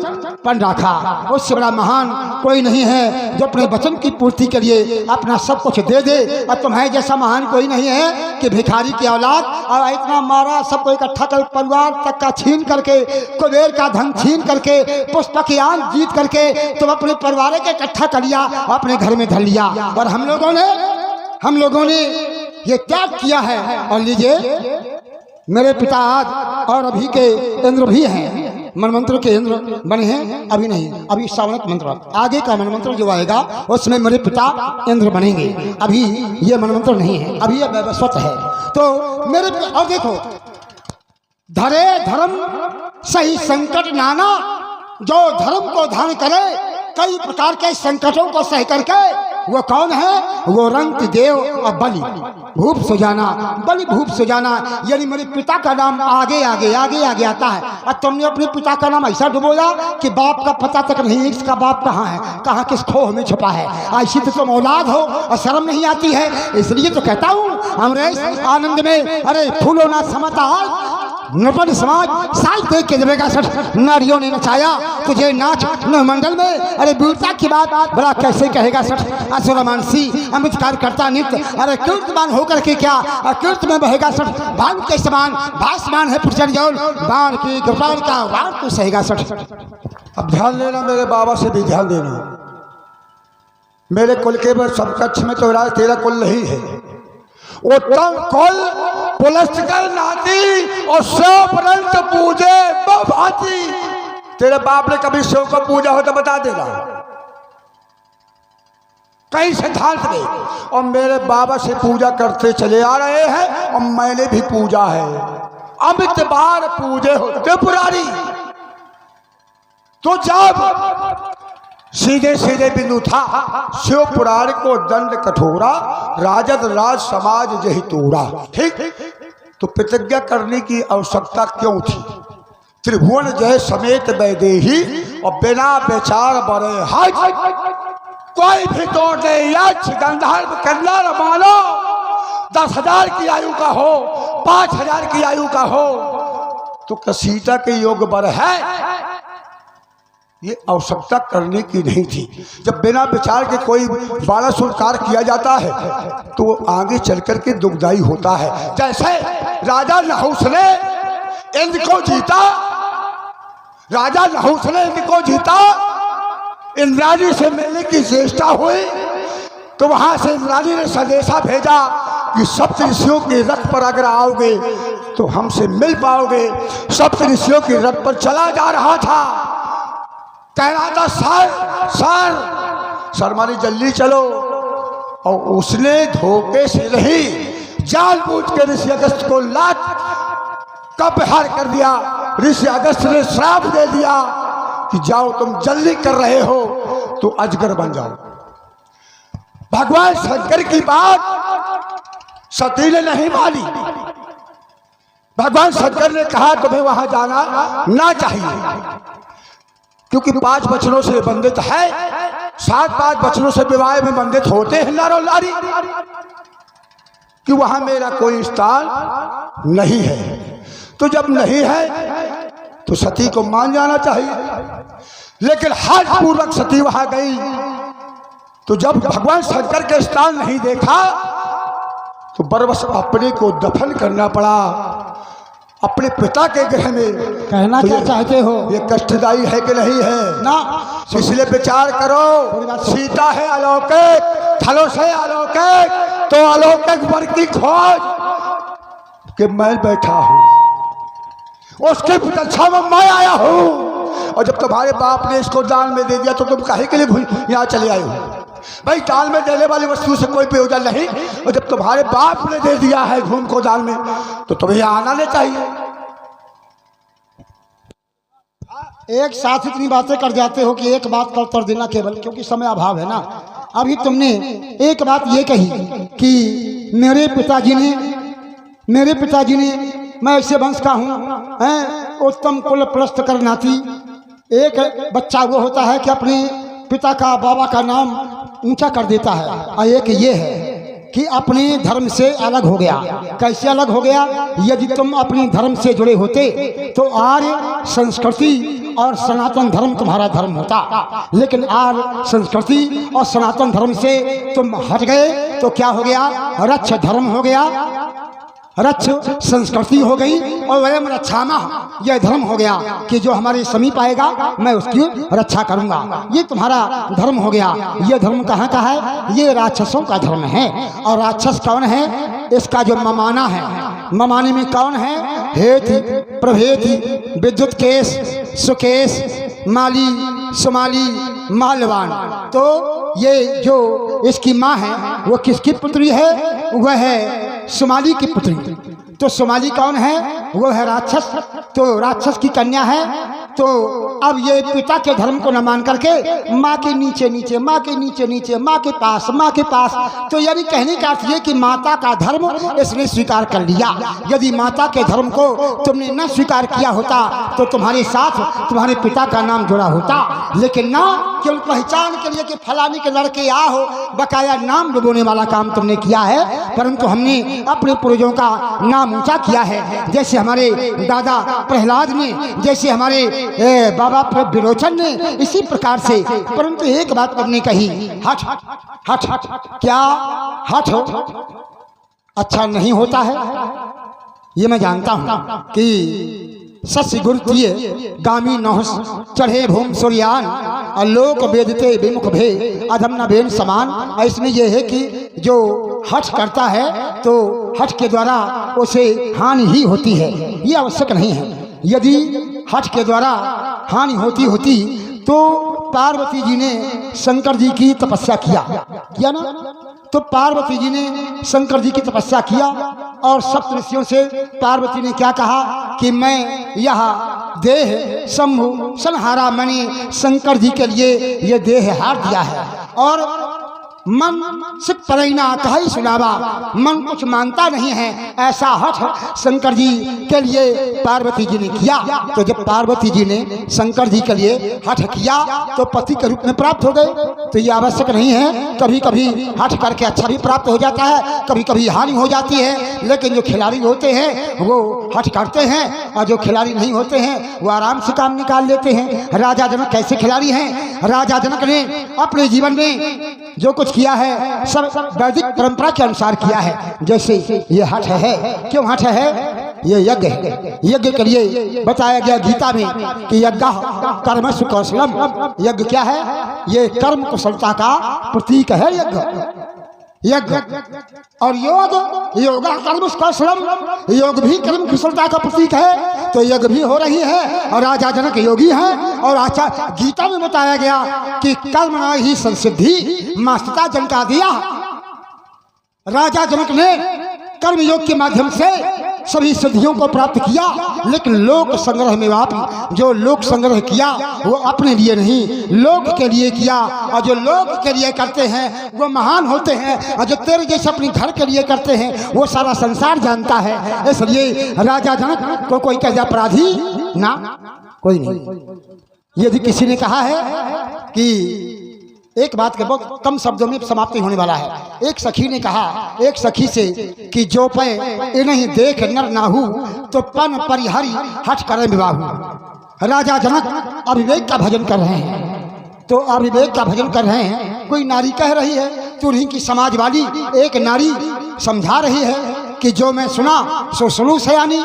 पन राखा। उससे बड़ा महान कोई नहीं है जो अपने वचन की पूर्ति के लिए अपना सब कुछ दे दे। और तुम्हारे जैसा महान कोई नहीं है कि भिखारी की औलाद और इतना मारा सबको इकट्ठा कर परिवार तक का छीन करके, कुबेर का धन छीन करके, पुष्पक यान जीत करके तुम अपने परिवार के इकट्ठा कर लिया, अपने घर में धर लिया। और हम लोगों ने ये त्याग किया है। और लीजिए मेरे पिता आज और अभी के इंद्र भी हैं, मनमंत्र के इंद्र बने हैं। अभी नहीं, अभी श्रावणक मंत्र आगे का मनमंत्र जो आएगा उसमें मेरे पिता इंद्र बनेंगे। अभी ये मनमंत्र नहीं है, अभी ये वैवस्वत है। तो मेरे और देखो, धरे धर्म सही संकट नाना, जो धर्म को धारण करे कई प्रकार के संकटों को सह करके, वो कौन है, वो रंग देव और बलि भूप सुजाना, बलि भूप सुजाना। यानी मेरे पिता का नाम आगे आगे आगे आगे आता है। और तुमने अपने पिता का नाम ऐसा डुबोया कि बाप का पता तक नहीं, इसका बाप कहाँ है, कहाँ किस खोह में छुपा है। ऐसी तो तुम औलाद हो और शर्म नहीं आती है। इसलिए तो कहता हूँ अमरेश आनंद में, अरे फूलो ना समता नृपन समाज साज देख के देवेगा सठ, नारियों ने नचाया तुझे नाच मंडल में। अरे वीरता की बात बड़ा कैसे कहेगा सठ, असुर मानसी अमितकार करता नित्य। अरे कीर्तमान होकर के क्या कीर्त में बहेगा सठ, भाग के समान भासमान है पुरचन जौल, बाण की गोपाल का वार तो सहेगा सठ। अब ध्यान देना, मेरे बाबा से भी ध्यान देना। मेरे कुल के पर सब कच्छ में तो राज तेरा कुल नहीं है। उत्तम कुल पुलस्कर नाती और सौ परंत पूजे भाती। तेरे बाप ने कभी शिव का पूजा हो तो बता देना कई सिद्धांत में। और मेरे बाबा से पूजा करते चले आ रहे हैं और मैंने भी पूजा है। अमित बार पूजे होते पुरारी। तो जब सीधे सीधे बिंदु था, शिव पुराण को दंड कठोरा, राजद राज समाज जही तोड़ा। ठीक, तो प्रतिज्ञा करने की आवश्यकता क्यों थी। त्रिभुवन जय समेत वैदेही और बिना विचार बड़े हज, कोई भी तोड़ दे यक्ष गंधर्व किन्नर मानो, 10,000 की आयु का हो, 5,000 की आयु का हो, तो सीता के योग बर है। ये आवश्यकता करने की नहीं थी। जब बिना विचार के कोई बाणासुर कार्य किया जाता है तो वो आगे चलकर के दुखदायी होता है। जैसे राजा नहुस ने इंद्र को जीता, राजा नहुस ने इंद्र को जीता, इंद्राणी से मिलने की चेष्टा हुई तो वहां से इंद्राणी ने संदेशा भेजा कि सप्त ऋषियों के रथ पर अगर आओगे तो हमसे मिल पाओगे। सप्त ऋषियों के रथ पर चला जा रहा था, कह रहा था सर सर सर मानी जल्दी चलो। और उसने धोखे से नहीं, जानबूझ के ऋषि अगस्त को लात का प्रहार कर दिया। ऋषि अगस्त ने श्राप दे दिया कि जाओ तुम जल्दी कर रहे हो तो अजगर बन जाओ। भगवान शंकर की बात सती ने नहीं मानी। भगवान शंकर ने कहा तुम्हें वहां जाना ना चाहिए, क्योंकि 5 वचनों से बंधित है। 7 वचनों से विवाह में बंधित होते हैं नर और नारी, कि वहां मेरा कोई स्थान नहीं है। तो जब नहीं है तो सती को मान जाना चाहिए। लेकिन हाथ पूर्वक सती वहां गई तो जब भगवान शंकर के स्थान नहीं देखा तो बरबस अपने को दफन करना पड़ा अपने पिता के गृह में। कहना तो क्या चाहते हो, ये कष्टदायी है कि नहीं है ना? इसलिए विचार करो। सीता है अलौकिक, थलों से अलौकिक, तो अलौकिक वर की खोज कि मैं बैठा हूं, उसके प्रतीक्षा में मैं आया हूं। और जब तुम्हारे बाप ने इसको दान में दे दिया तो तुम काहे के लिए यहाँ चले आए हो? भाई दान में देने वाली वस्तु से कोई प्रयोजन नहीं। और जब तुम्हारे बाप ने दे दिया है घूम को दान में तो तुम्हें यहाँ आना नहीं चाहिए। एक साथ इतनी बातें कर जाते हो कि एक बात का उत्तर देना केवल, क्योंकि समय अभाव है ना। अभी तुमने एक बात ये कही कि मेरे पिताजी ने मैं ऐसे वंश का हूँ, उत्तम कुल प्रस्त कर नाती। एक बच्चा वो होता है कि अपने पिता का बाबा का नाम ऊंचा कर देता है, और एक ये है कि अपने धर्म से अलग हो गया। कैसे अलग हो गया? यदि तुम अपने धर्म से जुड़े होते तो आर्य संस्कृति और सनातन धर्म तुम्हारा धर्म होता, लेकिन आर्य संस्कृति और सनातन धर्म से तुम हट गए तो क्या हो गया? रक्ष धर्म हो गया, रक्ष संस्कृति हो गई, और वयम रक्षामः यह धर्म हो गया कि जो हमारे समीप आएगा मैं उसकी रक्षा करूंगा। ये तुम्हारा धर्म हो गया। ये धर्म कहाँ का है? ये राक्षसों का धर्म है। और राक्षस कौन है? इसका जो ममाना है, ममाने में कौन है? हेति, प्रभेति, विद्युत केश, सुकेश, माली, सुमाली, माल्यवान। तो ये जो इसकी माँ है वो किसकी पुत्री है? वह है सुमाली की पुत्री। तो सुमाली कौन है? वो है राक्षस। तो राक्षस की कन्या है। तो अब ये पिता के धर्म को न मान करके माँ के नीचे नीचे, माँ के नीचे नीचे, माँ के पास, माँ के पास। तो यानी कहने का अर्थ ये कि माता का धर्म इसने स्वीकार कर लिया। यदि माता के धर्म को तुमने न स्वीकार किया होता तो तुम्हारे साथ तुम्हारे पिता का नाम जुड़ा होता, लेकिन ना केवल पहचान के लिए कि फलाने के लड़के आ हो, बकाया नाम डुबोने वाला काम तुमने किया है। परंतु हमने अपने पूर्वजों का नाम ऊंचा किया है, जैसे हमारे दादा प्रहलाद ने, जैसे हमारे बाबा विरोचन ने, इसी प्रकार से। परंतु एक बात तुमने कही, हट हट हट, क्या हट हो अच्छा नहीं होता है? ये मैं जानता हूं कि सस्य गुरुतीय गामी नहुस चढ़े भूम सूर्यान आलोक वेदते विमुख भे अधम न भेन समान। इसमें यह है कि जो हठ करता है तो हठ के द्वारा उसे हानि ही होती है, ये आवश्यक नहीं है। यदि हठ के द्वारा हानि होती तो पार्वती जी ने शंकर जी की तपस्या किया ना। तो पार्वती जी ने शंकर जी की तपस्या किया और सप्तऋषियों से पार्वती ने क्या कहा कि मैं यह देह शंभु संहारा, मैंने शंकर जी के लिए ये देह हार दिया है। और मन सिख परैना कही सुनावा, मन कुछ मानता नहीं है, ऐसा हठ शंकर जी के लिए पार्वती जी ने किया। तो जब पार्वती जी ने शंकर जी के लिए हठ किया तो पति के रूप में प्राप्त हो गए। तो ये आवश्यक नहीं है। कभी कभी हठ करके अच्छा भी प्राप्त हो जाता है, कभी कभी हानि हो जाती है। लेकिन जो खिलाड़ी होते हैं वो हठ करते हैं, और जो खिलाड़ी नहीं होते हैं वो आराम से काम निकाल लेते हैं। राजा जनक कैसे खिलाड़ी हैं? राजा जनक ने अपने जीवन में जो कुछ किया है सब वैदिक परंपरा के अनुसार किया है। जैसे ये हठ है, क्यों हठ है? ये यज्ञ है। यज्ञ के लिए बताया गया गीता में कि यज्ञ कर्मसु कौशलम। यज्ञ क्या है? ये कर्म कुशलता का प्रतीक है यज्ञ। और योगा कर्म कौशलम, योग भी कर्म कुशलता का प्रतीक है। तो यज्ञ भी हो रही है और राजा जनक योगी हैं। और आचार्य गीता में बताया गया कि कर्म न ही संसिद्धि मास्तता जनका दिया। राजा जनक ने कर्म योग के माध्यम से सभी सिद्धियों को प्राप्त किया, लेकिन लोक संग्रह में आप जो लोक संग्रह किया वो अपने लिए नहीं, लोक के लिए किया। और जो लोक के लिए करते हैं वो महान होते हैं, और जो तेरे जैसे अपने घर के लिए करते हैं वो सारा संसार जानता है। इसलिए राजा जनक को कोई कहे अपराधी ना, कोई नहीं। यदि किसी ने कहा है कि एक बात के बहुत कम शब्दों में समाप्ति होने वाला है। एक सखी ने कहा एक सखी से कि जो पे इन्हीं देख नर नाहू तो पन परिहरी हठ करे विवाहू। राजा जनक अविवेक का भजन कर रहे हैं। तो अविवेक का भजन कर रहे हैं। कोई नारी कह रही है तो उन्हीं की समाज वाली एक नारी समझा रही है कि जो मैं सुना सो सुनू सयानी।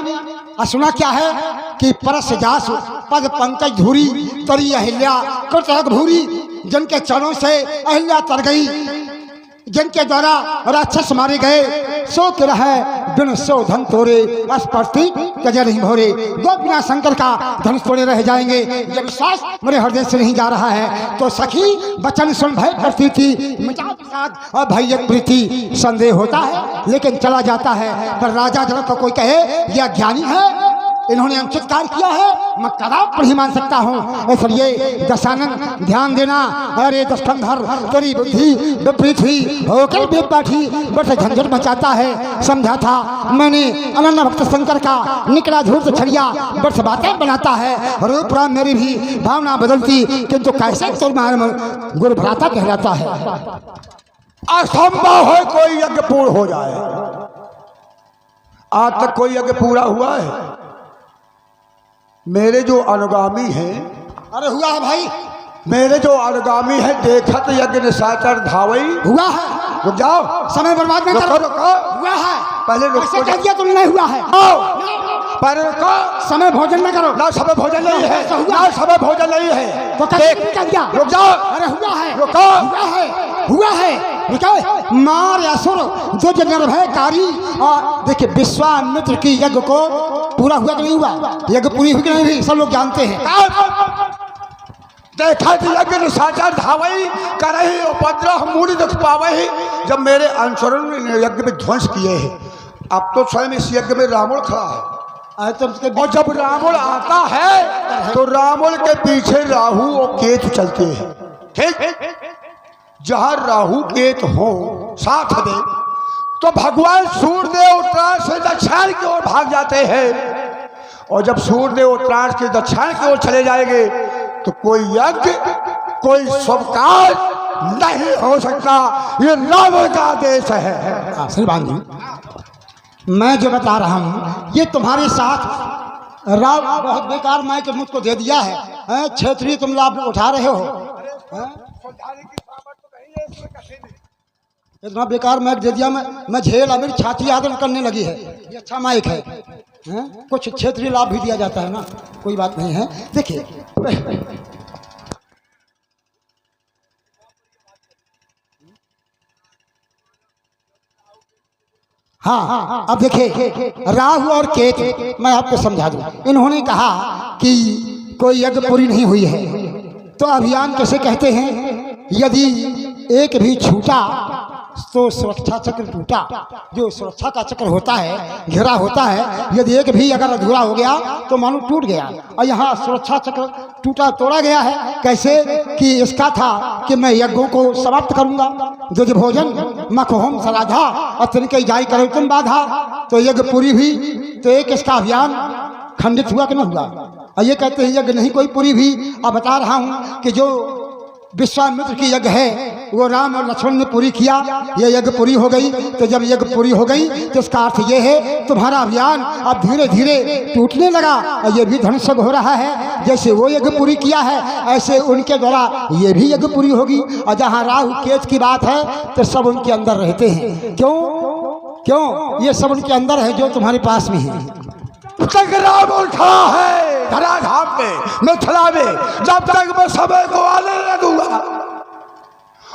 सुना क्या है कि परस जासु पद पंकज धूरी तरी अहिल्या कृतक भूरी। जिनके चरणों से अहिल्या तर गई, जिनके द्वारा राक्षस मारे गए, सो के रहे बिन सो धन तोरे स्पर्ति गजर नहीं भोरे। दो बिना शंकर का धन तोड़े रह जाएंगे। जब विश्वास मेरे हृदय से नहीं जा रहा है तो सखी वचन सुन भय करती थी, मिटा प्रसाद और भय प्रीति। संदेह होता है लेकिन चला जाता है। पर राजा जनक को कोई कहे यह ज्ञानी है, इन्होंने अनुचित कार्य किया है मैं कदापि नहीं मान सकता हूँ। इसलिए दशानन ध्यान देना। अरे दशकंधर तेरी बुद्धि विपरीत हुई होकर बेट बैठी बट झंझट मचाता है। समझा था मैंने अनन्य भक्त शंकर का निकला धूर्त छड़िया बट बातें बनाता है। रूप राम मेरी भी भावना बदलती किंतु कैसे तो गुरु भ्राता कहलाता है। असंभव है कोई यज्ञ पूर्ण हो जाए। आज तक कोई यज्ञ पूरा हुआ है? मेरे जो अनुगामी हैं, अरे हुआ है भाई, मेरे जो अनुगामी है देखत यज्ञ निशाचर धावई। हुआ है। रुक जाओ, समय बर्बाद न करो। हुआ है। पहले रुको। ऐसे कह दिया तुमने नहीं हुआ है। पहले रुको। समय भोजन न करो। ना समय भोजन नहीं है, ना समय भोजन नहीं है। तो कह दिया। रुक जाओ। अरे हुआ है। रुको। हुआ है। हुआ है। मार असुर जो निर्भयकारी और देखिए विश्वामित्र की यज्ञ को पूरा हुआ कि नहीं हुआ? यज्ञ पूरी हुई कि नहीं हुई सब लोग जानते हैं। देखा यज्ञ निशाचर धावई करही उपद्रव मूढ़ दुख पावही। जब मेरे अनुसरण ने यज्ञ में ध्वंस किए हैं, अब तो स्वयं इस यज्ञ में रावण खड़ा है। और जब रावण आता है तो रावण के पीछे राहु और केतु चलते हैं। ठीक, जहां राहु केतु हो साथ में तो भगवान सूर्यदेव उत्तरायण से दक्षिण की ओर भाग जाते हैं। और जब सूर्यदेव उत्तरायण के दक्षिण की ओर चले जाएंगे तो कोई यज्ञ कोई शुभ कार्य नहीं हो सकता। ये रावण का आदेश है। श्रीमान जी मैं जो बता रहा हूँ ये तुम्हारे साथ राव बहुत बेकार माइक मुझको दे दिया है। क्षेत्रीय तुम लाभ उठा रहे हो। इतना बेकार माइक दे दिया मैं झेल मेरी छाती आदर करने लगी है। ये अच्छा माइक है। कुछ क्षेत्रीय लाभ भी दिया जाता है ना, कोई बात नहीं है। देखिए हाँ अब देखिए राहु और केतु मैं आपको समझा दूं। इन्होंने कहा कि कोई यज्ञ पूरी नहीं हुई है तो अभियान कैसे कहते हैं? यदि एक भी छूटा तो सुरक्षा चक्र टूटा। जो सुरक्षा का चक्र होता है घेरा होता है, यदि एक भी अगर अधूरा हो गया तो मानो टूट गया। और यहाँ सुरक्षा चक्र टूटा तोड़ा गया है। कैसे कि इसका था कि मैं यज्ञों को समाप्त करूंगा। जो भोजन मखहोम सराधा और तिनके जाई करे तुम बाधा। तो यज्ञ पूरी हुई तो एक इसका अभियान खंडित हुआ कि नहीं हुआ? और ये कहते हैं यज्ञ नहीं कोई पूरी हुई। अब बता रहा हूँ कि जो विश्वामित्र की यज्ञ है वो राम और लक्ष्मण ने पूरी किया। ये यज्ञ पूरी हो गई। तो जब यज्ञ पूरी हो गई तो इसका अर्थ ये है तुम्हारा अभियान अब धीरे धीरे टूटने लगा। और ये भी धनुष हो रहा है। जैसे वो यज्ञ पूरी किया है ऐसे उनके द्वारा ये भी यज्ञ पूरी होगी। और जहाँ राहु केतु की बात है तो सब उनके अंदर रहते हैं। क्यों ये सब उनके अंदर है जो तुम्हारे पास में है। रावण खड़ा है धराधाम में मिथिला में। जब तक मैं समय को आने न दूंगा।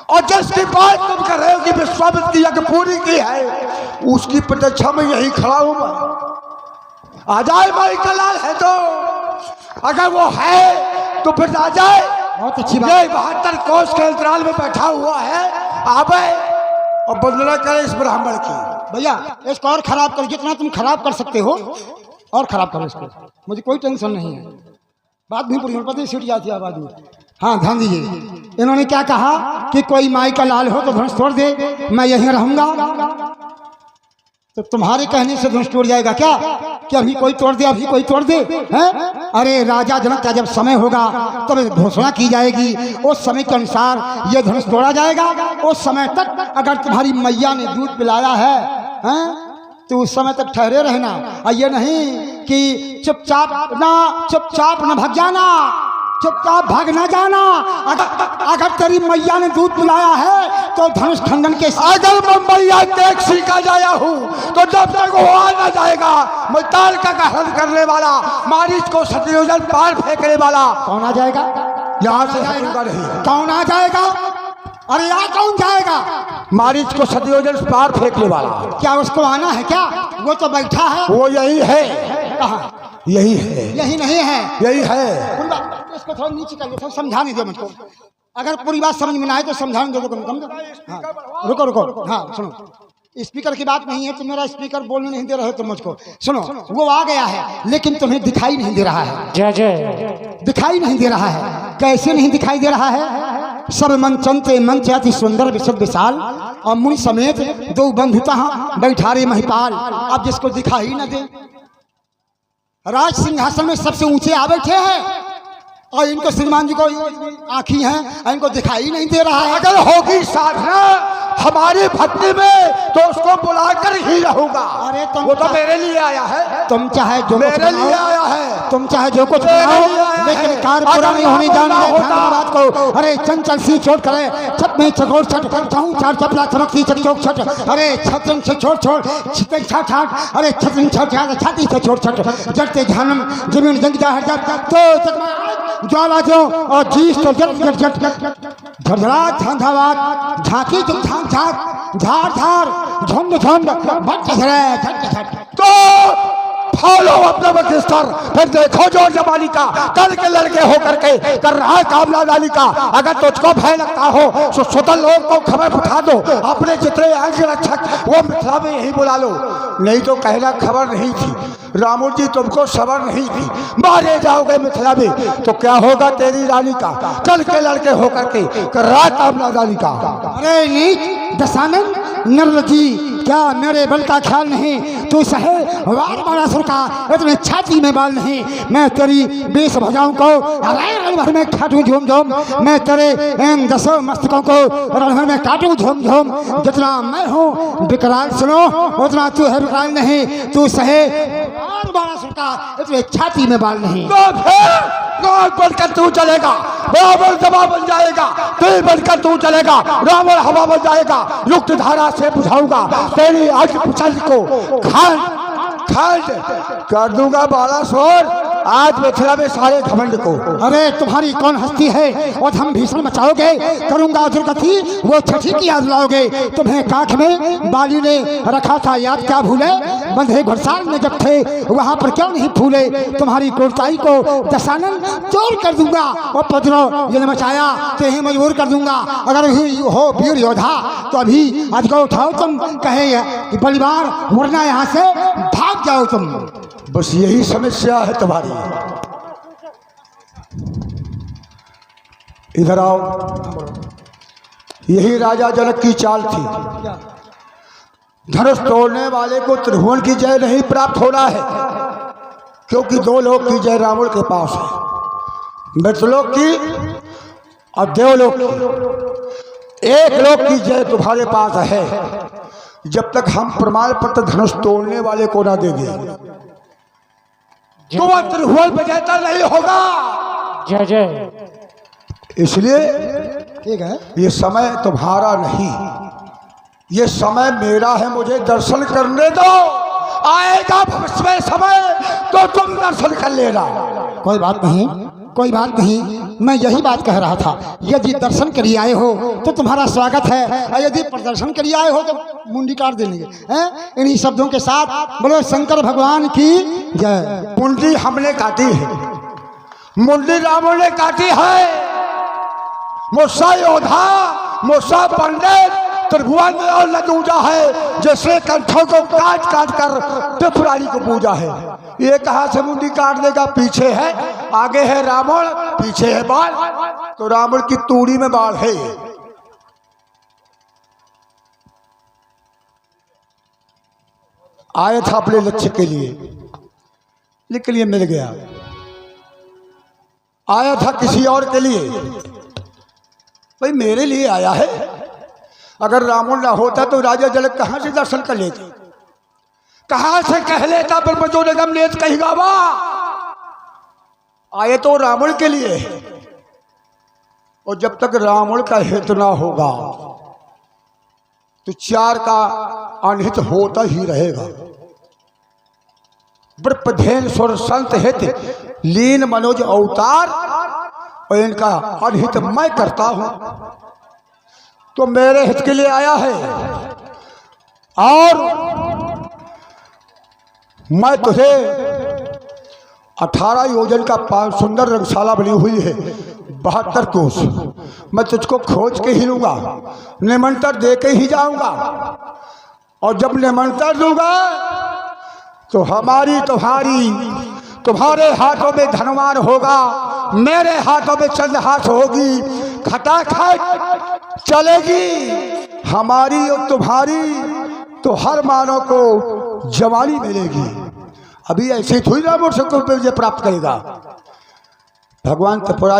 और जिसकी बात तुम कर रहे हो कि विश्वामित्र की यज्ञ पूरी की है उसकी प्रतीक्षा में यही खड़ा हूं मैं। आ जाए भाई कलाल है तो, अगर वो है तो फिर आ जाए। बहुत अच्छी बात। 72 कोस के अंतराल में बैठा हुआ है, आवे और वंदना करे इस ब्राह्मण की। भैया इसको और खराब कर, जितना तुम खराब कर सकते हो और खराब करो इसको, मुझे कोई टेंशन नहीं है। बात नहीं पूरी पता सीट जाती है आवाज में। हाँ ध्यान दीजिए। इन्होंने क्या कहा कि कोई माई का लाल हो तो धनुष तोड़ दे, मैं यहीं रहूंगा। तो तुम्हारे कहने से धनुष टूट जाएगा क्या? कि अभी कोई तोड़ दे, अभी कोई तोड़ दे हैं? अरे राजा जनक का जब समय होगा तब घोषणा की जाएगी। उस समय के अनुसार ये धनुष तोड़ा जाएगा। उस समय तक अगर तुम्हारी मैया ने दूध पिलाया है तो उस समय तक ठहरे रहना। और ये नहीं कि चुपचाप न भाग जाना, चुपचाप भाग ना जाना। अगर तेरी मैया ने दूध पिलाया है तो धनुष खंडन के अगर मैं मैया देख सीखा जाया हूँ तो जब तक वो आ ना जाएगा मैं ताल का हरण करने वाला, मारीच को सतयोजन पार फेंकने वाला। कौन आ जाएगा? यहाँ से हटूंगा नहीं। कौन आ जाएगा? अरे यहाँ कौन जाएगा? मारीच को सतयोजन पार फेंकने वाला। क्या उसको आना है क्या? वो तो बैठा है। वो यही है। कहाँ? यही है। यही नहीं है। यही है। इसको थोड़ा नीचे कर लो, समझाने दो मुझको। अगर पूरी बात समझ में ना आए तो समझाने दो कम। हाँ रुको। हाँ सुनो, स्पीकर की बात नहीं है, तुम मेरा स्पीकर बोलने नहीं दे रहे हो तुम मुझको। सुनो, वो आ गया है लेकिन तुम्हें दिखाई नहीं दे रहा है। जय जय। दिखाई नहीं दे रहा है। कैसे नहीं दिखाई दे रहा है? सब मन चंते मंच अति सुंदर विशद विशाल और मुनि समेत दो बंधुता बैठा रे महिपाल। अब जिसको दिखाई न दे, राज सिंहासन में सबसे ऊंचे आ बैठे हैं और इनको श्रीमान जी को आँखी हैं, इनको दिखाई नहीं दे रहा है। अगर होगी साधना हमारी भक्ति में तो उसको बुलाकर ही रहूंगा। अरे तुम वो तो मेरे लिए आया है, तुम चाहे जो मेरे लिए आया है, तुम चाहे जो कुछ बनाओ, लेकिन कार पूरा नहीं होने जाना है। बात को अरे चंचल सी चोट करे छत में चकोर छट चाहूं चार चपला चमकती चकचोक छट। अरे छतन से छोड़ छोड़ छितन छाट छाट। अरे छतन छाट छाट छाती से छोड़ छट जड़ते झानम जमीन जंग जा हट तो ज्वाला जो और जीस तो जट जट जट झरझरा झंझावात झांकी जो झांक झांक झाड़ झाड़ झुंड झुंड भट झट तो फॉलो अपना वकिस्तर। फिर देखो जो जमानी का कल के लड़के होकर के कर रहा है कामला दानी का। अगर तुझको भय लगता हो तो स्वतंत्र लोग को खबर उठा दो, अपने जितने अंग रक्षक वो मिथिला में यही बुला लो। नहीं तो कहना खबर नहीं थी, रामू जी तुमको सबर नहीं थी, मारे जाओगे मिथिला में तो क्या होगा तेरी रानी का। कल के लड़के होकर के कर रहा है कामला दानी का। अरे नीच दशानन नरजी, क्या मेरे बल का ख्याल नहीं? तू सहे वार मारा सुर का इतने छाती में बाल नहीं। मैं तेरी 20 भुजाओं को रण भर में काटूं झूम झूम। मैं तेरे इन 10 मस्तकों को रण भर में काटूं झूम झूम। जितना मैं हूँ विकराल सुनो, उतना तू है विकराल नहीं। तू सहे वार मारा सुर का इतने छाती में बाल नहीं। तो फिर नाग बनकर तू चलेगा, रावण दबा बन जाएगा, तीर बनकर तू चलेगा, रावण हवा बन जाएगा। युक्त धारा से बुझाऊंगा तेरी अग पुचल को खंड खंड कर दूंगा 12 शोर आज मिथिला में सारे घमंड को। अरे तुम्हारी कौन हस्ती है और हम भीषण मचाओगे? करूंगा दुर्गति वो छठी की याद लाओगे। तुम्हें काख में बाली ने रखा था याद क्या भूले? बंधे घुड़साल में जब थे वहां पर क्यों नहीं फूले? तुम्हारी क्रूरताई को दशानन चोर कर दूंगा और पदरो ये मचाया तो ही मजबूर कर दूंगा। अगर हो वीर योद्धा तो अभी आज को उठाओ तुम, कहे कि बलिवार वरना यहाँ से भाग जाओ तुम। बस यही समस्या है तुम्हारी। इधर आओ। यही राजा जनक की चाल थी। धनुष तोड़ने वाले को त्रिभुवन की जय नहीं प्राप्त होना है, क्योंकि 2 लोक की जय रावण के पास है, मृतलोक की और देवलोक की। 1 लोक की जय तुम्हारे पास है। जब तक हम प्रमाण पत्र धनुष तोड़ने वाले को ना देंगे तो वह त्रिभुवन विजेता नहीं होगा। जय जय। इसलिए ठीक है, ये समय तुम्हारा नहीं, ये समय मेरा है। मुझे दर्शन करने दो, आएगा भविष्य में समय तो तुम दर्शन कर लेना। कोई बात नहीं, कोई बात नहीं। मैं यही बात कह रहा था, यदि दर्शन के लिए आए हो तो तुम्हारा स्वागत है, और यदि प्रदर्शन के लिए आए हो तो मुंडी काट देंगे। इन्हीं शब्दों के साथ बोलो शंकर भगवान की जय। मुंडी हमने काटी है, मुंडी रावण ने काटी है। मुस्सा योद्धा, मुस्सा पंडित त्रिभुवन में और लदूजा है, जिसने कंठों को काट काट कर त्रिपुरारी को पूजा है। ये कहाँ से मुंडी काट देगा? पीछे है, आगे है रावण, पीछे है बाल, तो रावण की तूड़ी में बाल है। आया था अपने लक्ष्य के लिए, लेकिन ये मिल गया। आया था किसी और के लिए, भाई मेरे लिए आया है। अगर रावण ना होता तो राजा जनक कहां से दर्शन कर लेते, कहां से कह लेता ब्रह्मजो निगम नेत कही गावा। आए तो रावण के लिए, और जब तक रावण का हित ना होगा तो 4 का अनहित होता ही रहेगा। ब्रह्मधेन सुर संत हित लीन मनोज अवतार, और इनका अनहित मैं करता हूं। तो मेरे हित के लिए आया है, और मैं तुझे 18 योजन का सुंदर रंगशाला बनी हुई है, 72 कोस। मैं तुझको खोज के ही लूंगा, निमंत्रण दे के ही जाऊंगा। और जब निमंत्रण दूंगा तो हमारी तुम्हारे हाथों में धनवान होगा, मेरे हाथों में चंद्रहास होगी, खटाखट चलेगी हमारी और तुम्हारी, तो हर मानव को जवानी मिलेगी। अभी ऐसे थोड़ी ना मोटरसाइकिल पे विजय प्राप्त करेगा। भगवान त्रिपुरा